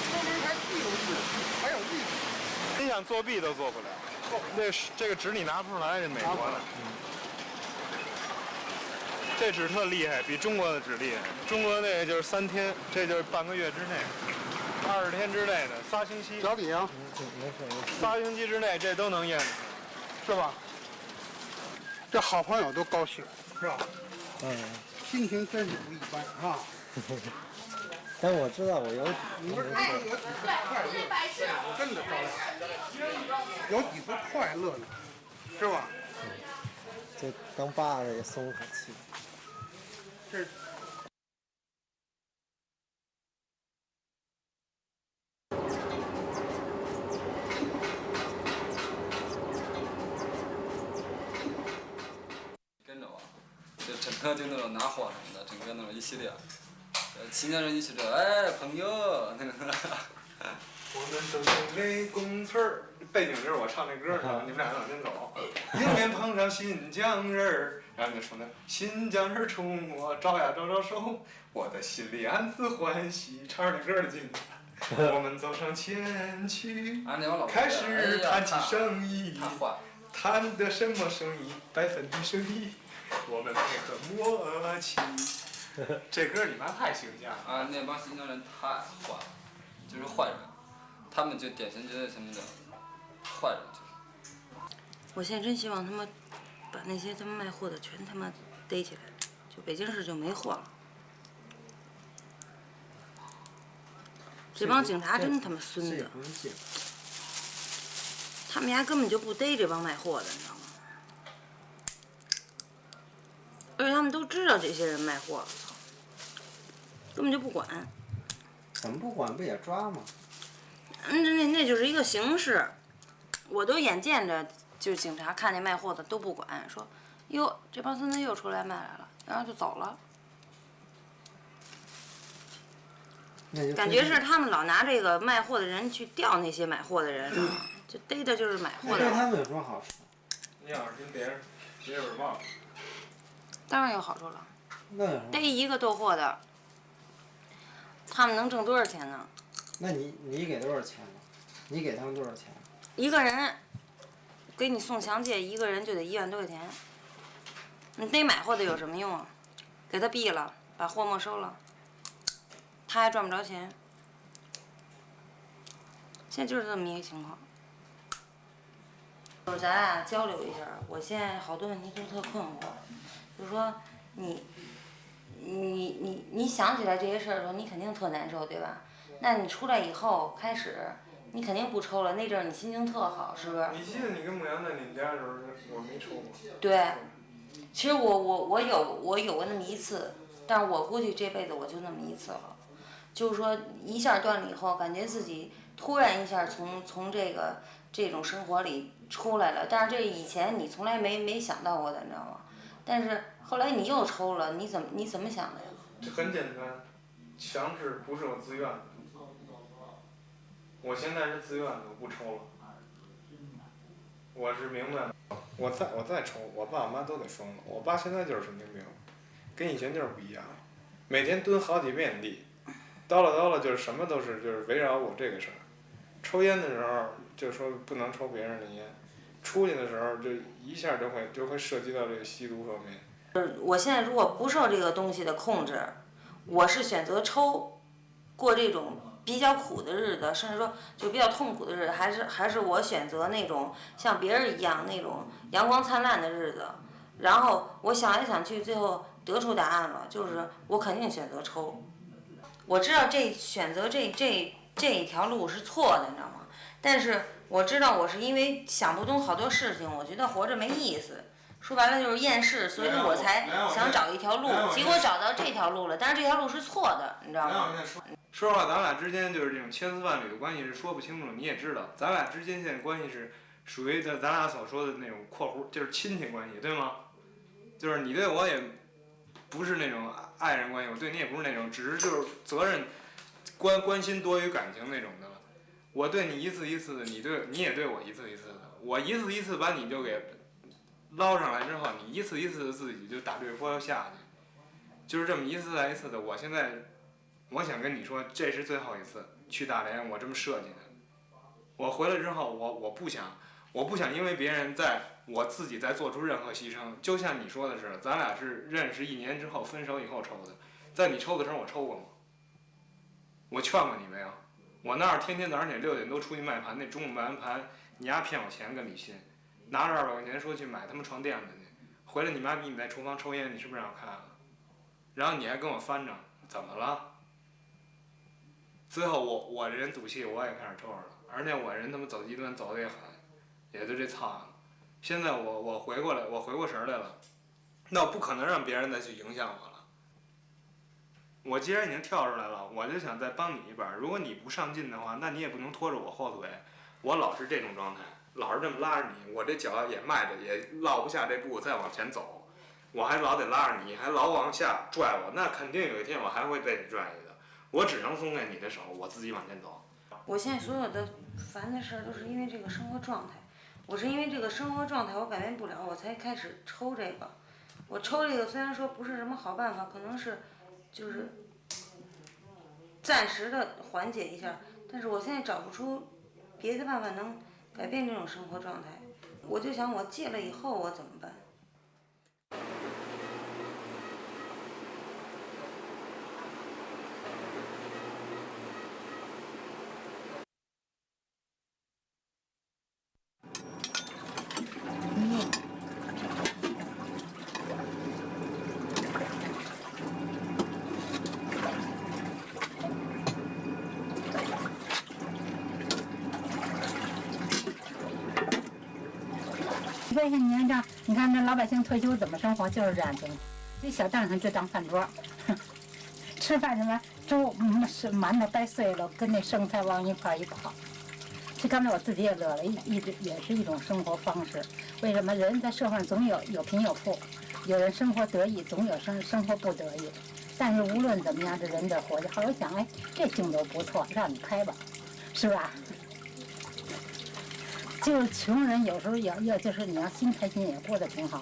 说明还既有意识，还有意识。你想作弊都做不了。这个纸你拿不出来，这美国的。这纸特厉害，比中国的纸厉害。中国那个就是3天，这就是半个月之内，20天之内的，3星期。脚底啊，3星期之内这都能验出来，是吧？这好朋友都高兴，是吧？心情真是不一般啊。但我知道我有，你们有几次快乐？真的高兴，有几次快乐呢？是吧？这当爸的也松口气。这。跟着我，就整个就那种拿火什么的，整个那种一系列。新疆人一起这，哎，朋友，那个。我们走进雷公村儿，背景就是我唱那歌呢，你们俩往前走。迎面碰上新疆人儿，然后你就说那新疆人冲我招呀招手，我的心里暗自欢喜，唱着那歌就进去了。我们走上前去，开始谈起生意，谈的什么生意？白粉的生意，我们配合默契。这歌你妈太形象了啊！那帮新疆人太坏了，就是坏人，他们就典型觉得什么的坏人就是。我现在真希望他们把那些他们卖货的全他妈逮起来，就北京市就没货了。这帮警察真他妈孙子，他们家根本就不逮这帮卖货的，你知道吗？而且他们都知道这些人卖货了，操，根本就不管。怎么不管？不也抓吗？那就是一个形式，我都眼见着，就是警察看见卖货的都不管，说，哟，这帮孙子又出来卖来了，然后就走了。感觉是他们老拿这个卖货的人去钓那些买货的人，就逮的就是买货的人。对他们有什么好处？你要是跟别人忘了。当然有好处了。那有什么？逮一个斗货的，他们能挣多少钱呢？那你给多少钱呢？你给他们多少钱？一个人给你送强戒，一个人就得1万多块钱。你逮买货的有什么用啊？给他毙了，把货没收了，他还赚不着钱。现在就是这么一个情况。就是咱俩交流一下，我现在好多问题都特困惑，就是说你想起来这些事儿的时候，你肯定特难受，对吧？那你出来以后开始，你肯定不抽了，那阵儿你心情特好，是不是？你记得你跟牧羊在你们家的时候，我没抽过。对，其实我有过那么一次，但是我估计这辈子我就那么一次了，就是说一下断了以后，感觉自己突然一下从这种生活里出来了，但是这以前你从来没想到过的，你知道吗？但是后来你又抽了，你怎么想的呀？这很简单，强制不是我自愿的。我现在是自愿的，我不抽了。我是明白的。我再抽，我爸我妈都得疯了。我爸现在就是神经病，跟以前就是不一样，每天蹲好几遍地，叨了就是什么都是就是围绕我这个事儿。抽烟的时候就说不能抽别人的烟，出去的时候就一下就会涉及到这个吸毒方面。我现在如果不受这个东西的控制，我是选择抽，过这种比较苦的日子，甚至说就比较痛苦的日子，还是我选择那种像别人一样那种阳光灿烂的日子。然后我想来想去，最后得出答案了，就是我肯定选择抽。我知道选择这一条路是错的，你知道吗？但是我知道我是因为想不通好多事情，我觉得活着没意思。说白了就是厌世，所以我才想找一条路，结果找到这条路了，但是这条路是错的，你知道吗？说实话，咱俩之间就是这种千丝万缕的关系是说不清楚，你也知道，咱俩之间现在关系是属于咱俩所说的那种括弧，就是亲戚关系，对吗？就是你对我也不是那种爱人关系，我对你也不是那种，只是就是责任关心多于感情那种的了。我对你一次一次的，你也对我一次一次的，我一次一次把你就给捞上来之后，你一次一次的自己就打对坡下去，就是这么一次再一次的。我现在我想跟你说，这是最后一次去大连，我这么设计的。我回来之后，我不想因为别人我自己再做出任何牺牲。就像你说的是，咱俩是认识1年之后分手以后抽的，在你抽的时候我抽过吗？我劝过你没有？我那儿天天早上起6点多出去卖盘，那中午卖完盘，你丫骗我钱跟李鑫，拿着200块钱说去买他们床垫子去，回来你妈逼你在厨房抽烟，你是不是让我看了？然后你还跟我翻账，怎么了？最后我这人赌气，我也开始抽了，而且我人他妈走极端走的也狠，也就这操了。现在我回过神来了，那我不可能让别人再去影响我了。我既然已经跳出来了，我就想再帮你一把。如果你不上进的话，那你也不能拖着我后腿。我老是这种状态，老是这么拉着你，我这脚也迈着，也落不下这步再往前走，我还老得拉着你，还老往下拽我，那肯定有一天我还会被你拽下去的。我只能松开你的手，我自己往前走。我现在所有的烦的事儿都是因为这个生活状态，我是因为这个生活状态我改变不了，我才开始抽这个。我抽这个虽然说不是什么好办法，可能是就是暂时的缓解一下，但是我现在找不出别的办法能改变这种生活状态。我就想我戒了以后我怎么办？你看这老百姓退休怎么生活，就是这样子。这小帐篷就当饭桌，吃饭什么粥是馒头掰碎了，跟那剩菜往一块一烤。这刚才我自己也乐了，也是一种生活方式。为什么人在社会上总有贫有富，有人生活得意，总有生活不得意。但是无论怎么样，这人得活着。后来想，哎，这镜头不错，让你开吧，是吧？就是穷人有时候要就是你要心开心也过得挺好。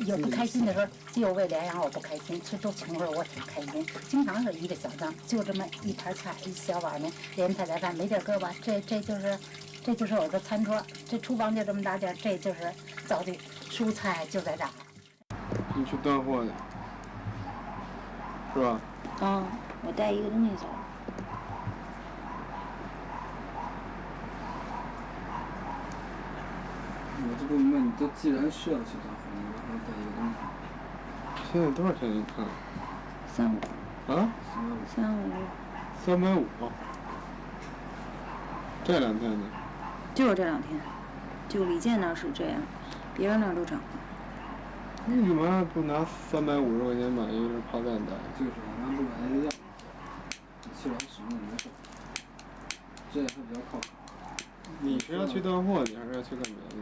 有不开心的时候，就为了让我不开心，这都穷人我挺开心。经常是一个小账，就这么一盘菜，一小碗面，连菜带饭，没地儿搁吧？这就是我的餐桌。这厨房就这么大点，这就是灶地，蔬菜就在这儿。你去断货去，是吧？嗯，我带一个东西走。我就不明白，你都既然是要去断货，你为什么带一个东西？现在多少钱一看？350。啊？350。350。这2天呢？就是这2天，就李健那儿是这样，别人那儿都涨了。你干嘛不拿350块钱买一个炮弹带？就是，咱不买那个药，去了还使呢，没事。这还比较靠谱。你是要去断货去，还是要去干嘛去？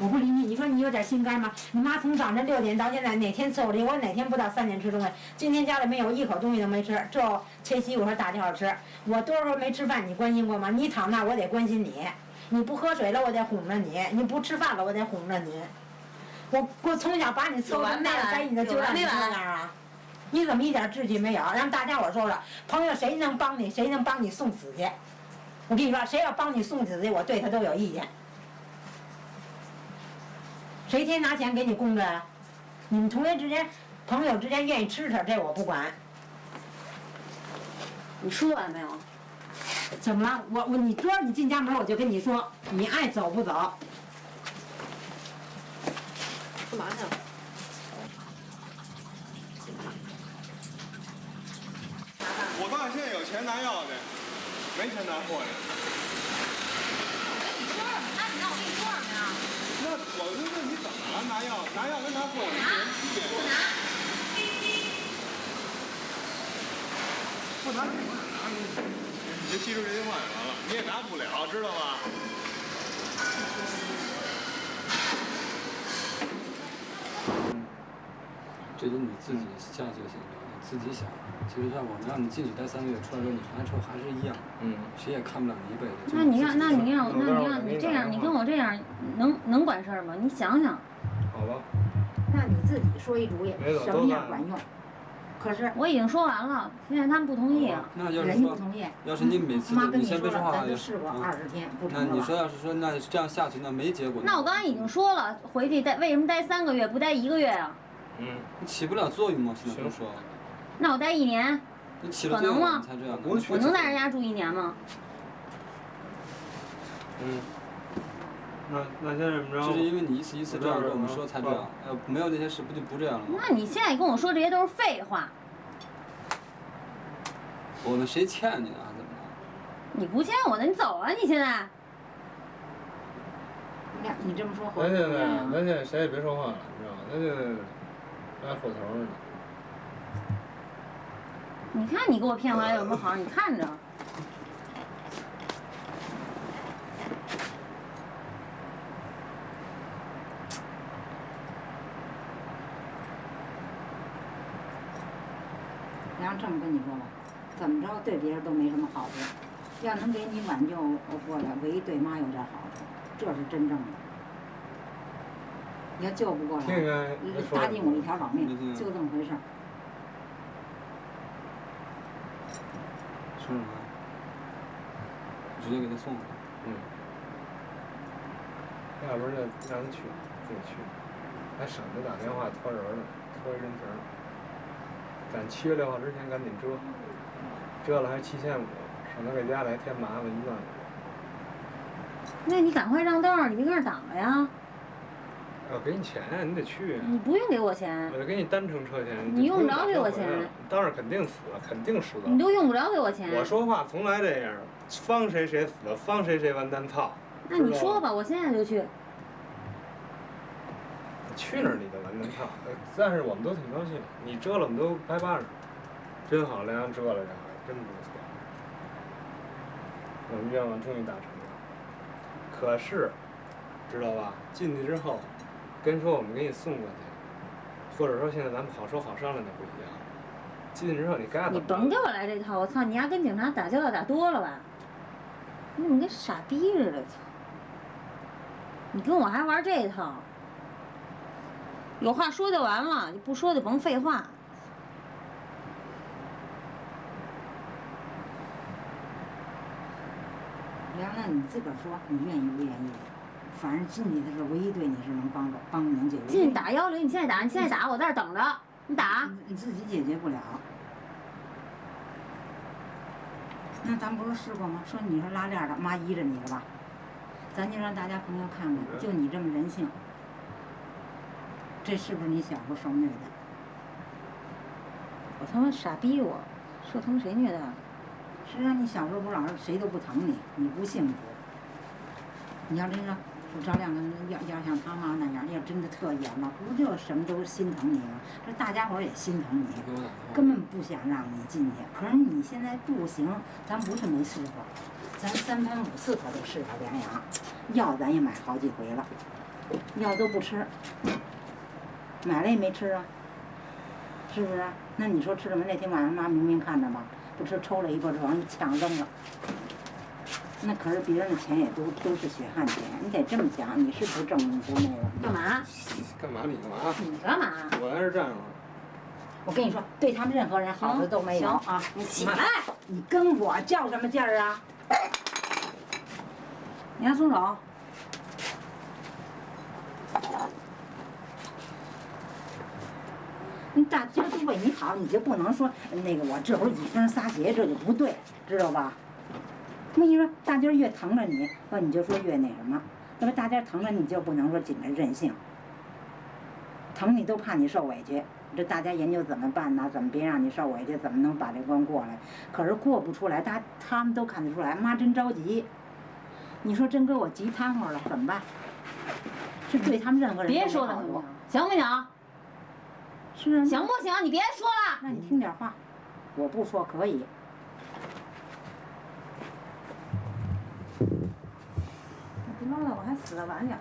我不理你，你说你有点心肝吗？你妈从早晨6点到现在，哪天伺候着我，哪天不到3点吃东西？今天家里没有一口东西都没吃，这切西我说打电话吃。我多少时候没吃饭，你关心过吗？你躺那我得关心你，你不喝水了我得哄着你，你不吃饭了我得哄着你。我从小把你伺候成那样，该你的就让你那样啊！你怎么一点志气没有？让大家伙说说，朋友谁能帮你，谁能帮你送死去？我跟你说，谁要帮你送死去，我对他都有意见。谁天拿钱给你供着？你们同学之间、朋友之间愿意吃吃，这我不管。你说完没有？怎么了？你昨儿你进家门我就跟你说，你爱走不走？干嘛去了？我爸现在有钱拿药的，没钱拿货的。你说什么呢？你让我跟你说什么呀？那我就问你怎么了？拿药跟拿货有什么区别？不拿。不拿什么拿？你就记住这句话就完了。你也拿不了，知道吗？这就你自己下决心，你自己想。其实像我们让你进去待3个月，出来之后你出来之后还是一样，谁也看不了你一辈子。那你这样，你跟我这样，能管事儿吗？你想想。好吧。那你自己说一主意，什么样管用？可是我已经说完了，现在他们不同意啊。那要是人不同意。要是你每次你先别说话，咱就试过20天，不成了。那你说要是说那这样下去，那没结果。那我刚才已经说了，回去为什么待3个月不待1个月啊？你起不了作用吗？现在不说。那我待1年，你起了作用可能吗？才这样。我能在人家住1年吗？那现在怎么着？就是因为你一次一次这样跟我们说才这样，没有那些事不就不这样了吗？那你现在跟我说这些都是废话。我们谁欠你呢？怎么了？你不欠我的，你走啊！你现在。你这么说咱现在谁也别说话了，你知道吗？咱现在还火头呢。你看你给我骗回来有什么好？你看着。然后这么跟你说吧，怎么着对别人都没什么好处，要能给你挽救过来，唯一对妈有点好处，这是真正的。你要救不过来，搭进我一条老命，就这么回事儿。说什么？直接给他送了。要不然就让他去，自己去，还省得打电话托人了，托人情。咱7月6号之前赶紧折了还7500，省得给家里还添麻烦1万5。那你赶快让道儿，你别搁那儿挡着呀。要给你钱呀，你得去呀。你不用给我钱。我就给你单程车钱。你用不着给我钱。当然肯定死，肯定死的。你都用不着给我钱。我说话从来这样，方谁谁死，方谁谁完蛋操。那你说吧，我现在就去。去哪儿你就完蛋操，但是我们都挺高兴，你折了我们都拍巴掌，真好，梁阳折了这回，真不错。我们愿望终于达成了，可是，知道吧？进去之后，跟说我们给你送过去，或者说现在咱们好说好商量的不一样。进去之后你该怎么？你甭给我来这套！我操，你丫跟警察打交道打多了吧？你怎么跟傻逼似的？操！你跟我还玩这套？有话说就完了，你不说就甭废话。梁，那你自个儿说，你愿意不愿意？反正进去的时候，唯一对你是能帮能解决。进去打110，你现在打，你现在打，我在这等着，你打。你自己解决不了。那咱不是试过吗？说你说拉链的，妈依着你了吧？咱就让大家朋友看看，就你这么人性，这是不是你小时候受虐的？我他妈傻逼我，受他妈谁虐待？是啊，你小时候不老是谁都不疼你，你不幸福。你要真说赵亮要像他妈那样，要真的特严了，不就什么都心疼你吗？这大家伙也心疼你，根本不想让你进去。可是你现在不行，咱不是没试过，咱3番5次可都试过梁阳，药咱也买好几回了，药都不吃，买了也没吃啊，是不是？那你说吃什么？那天晚上妈明明看着吧，不吃抽了一个往抢扔了。那可是别人的钱也都是血汗钱，你得这么想，你是不正不那个。干嘛？干嘛？你干嘛？你干嘛？我在这站着。我跟你说，对他们任何人好的都没有啊！你起来！你跟我较什么劲儿啊？你还松手！你大家都为你好，你就不能说那个我这会儿以身撒邪，这就不对，知道吧？我跟你说，大家越疼着你，你就说越那什么。那么大家疼着你就不能说紧着任性，疼你都怕你受委屈。这大家研究怎么办呢？怎么别让你受委屈？怎么能把这关过来？可是过不出来，他们都看得出来。妈真着急，你说真给我急瘫乎了，怎么办？是对他们任何人别说了，行不行？是啊，行不行？你别说了。那你听点话，我不说可以。不唠叨，我还死得晚点。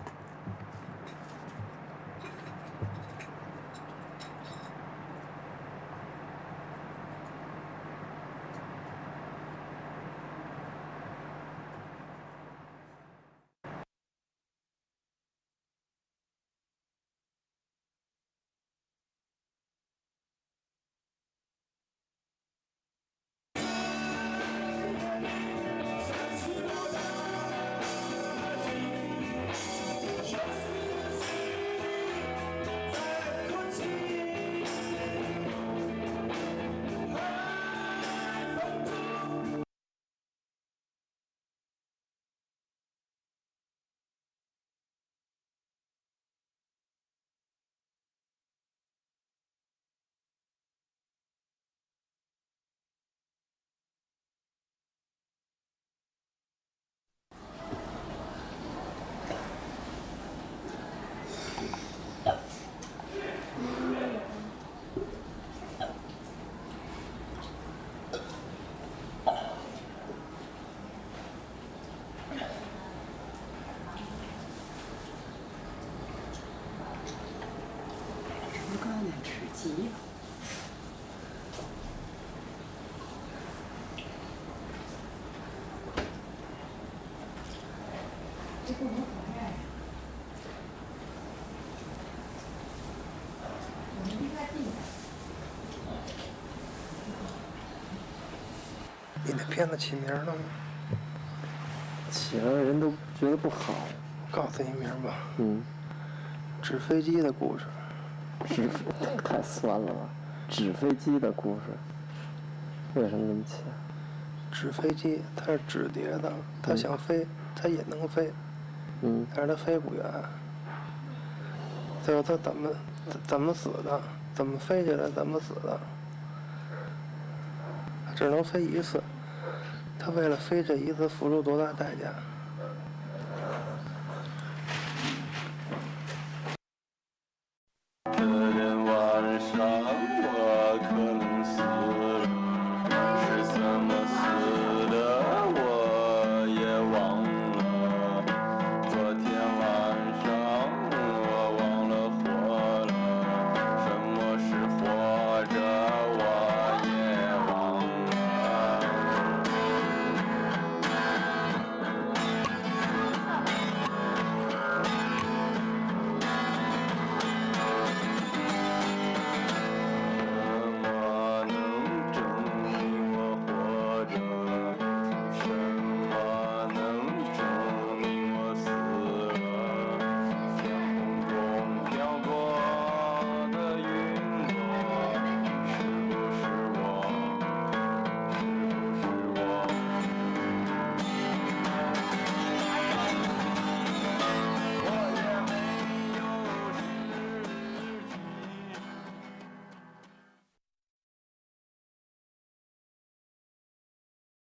急了。这不能否认。我们应该进来。你那片子起名了吗？起了人都觉得不好。我告诉你名吧。纸飞机的故事。太酸了吧！纸飞机的故事，为什么这么起？纸飞机它是纸叠的，它想飞，它也能飞，但是它飞不远。最后他怎么死的？怎么飞起来？怎么死的？只能飞一次，他为了飞这一次付出多大代价？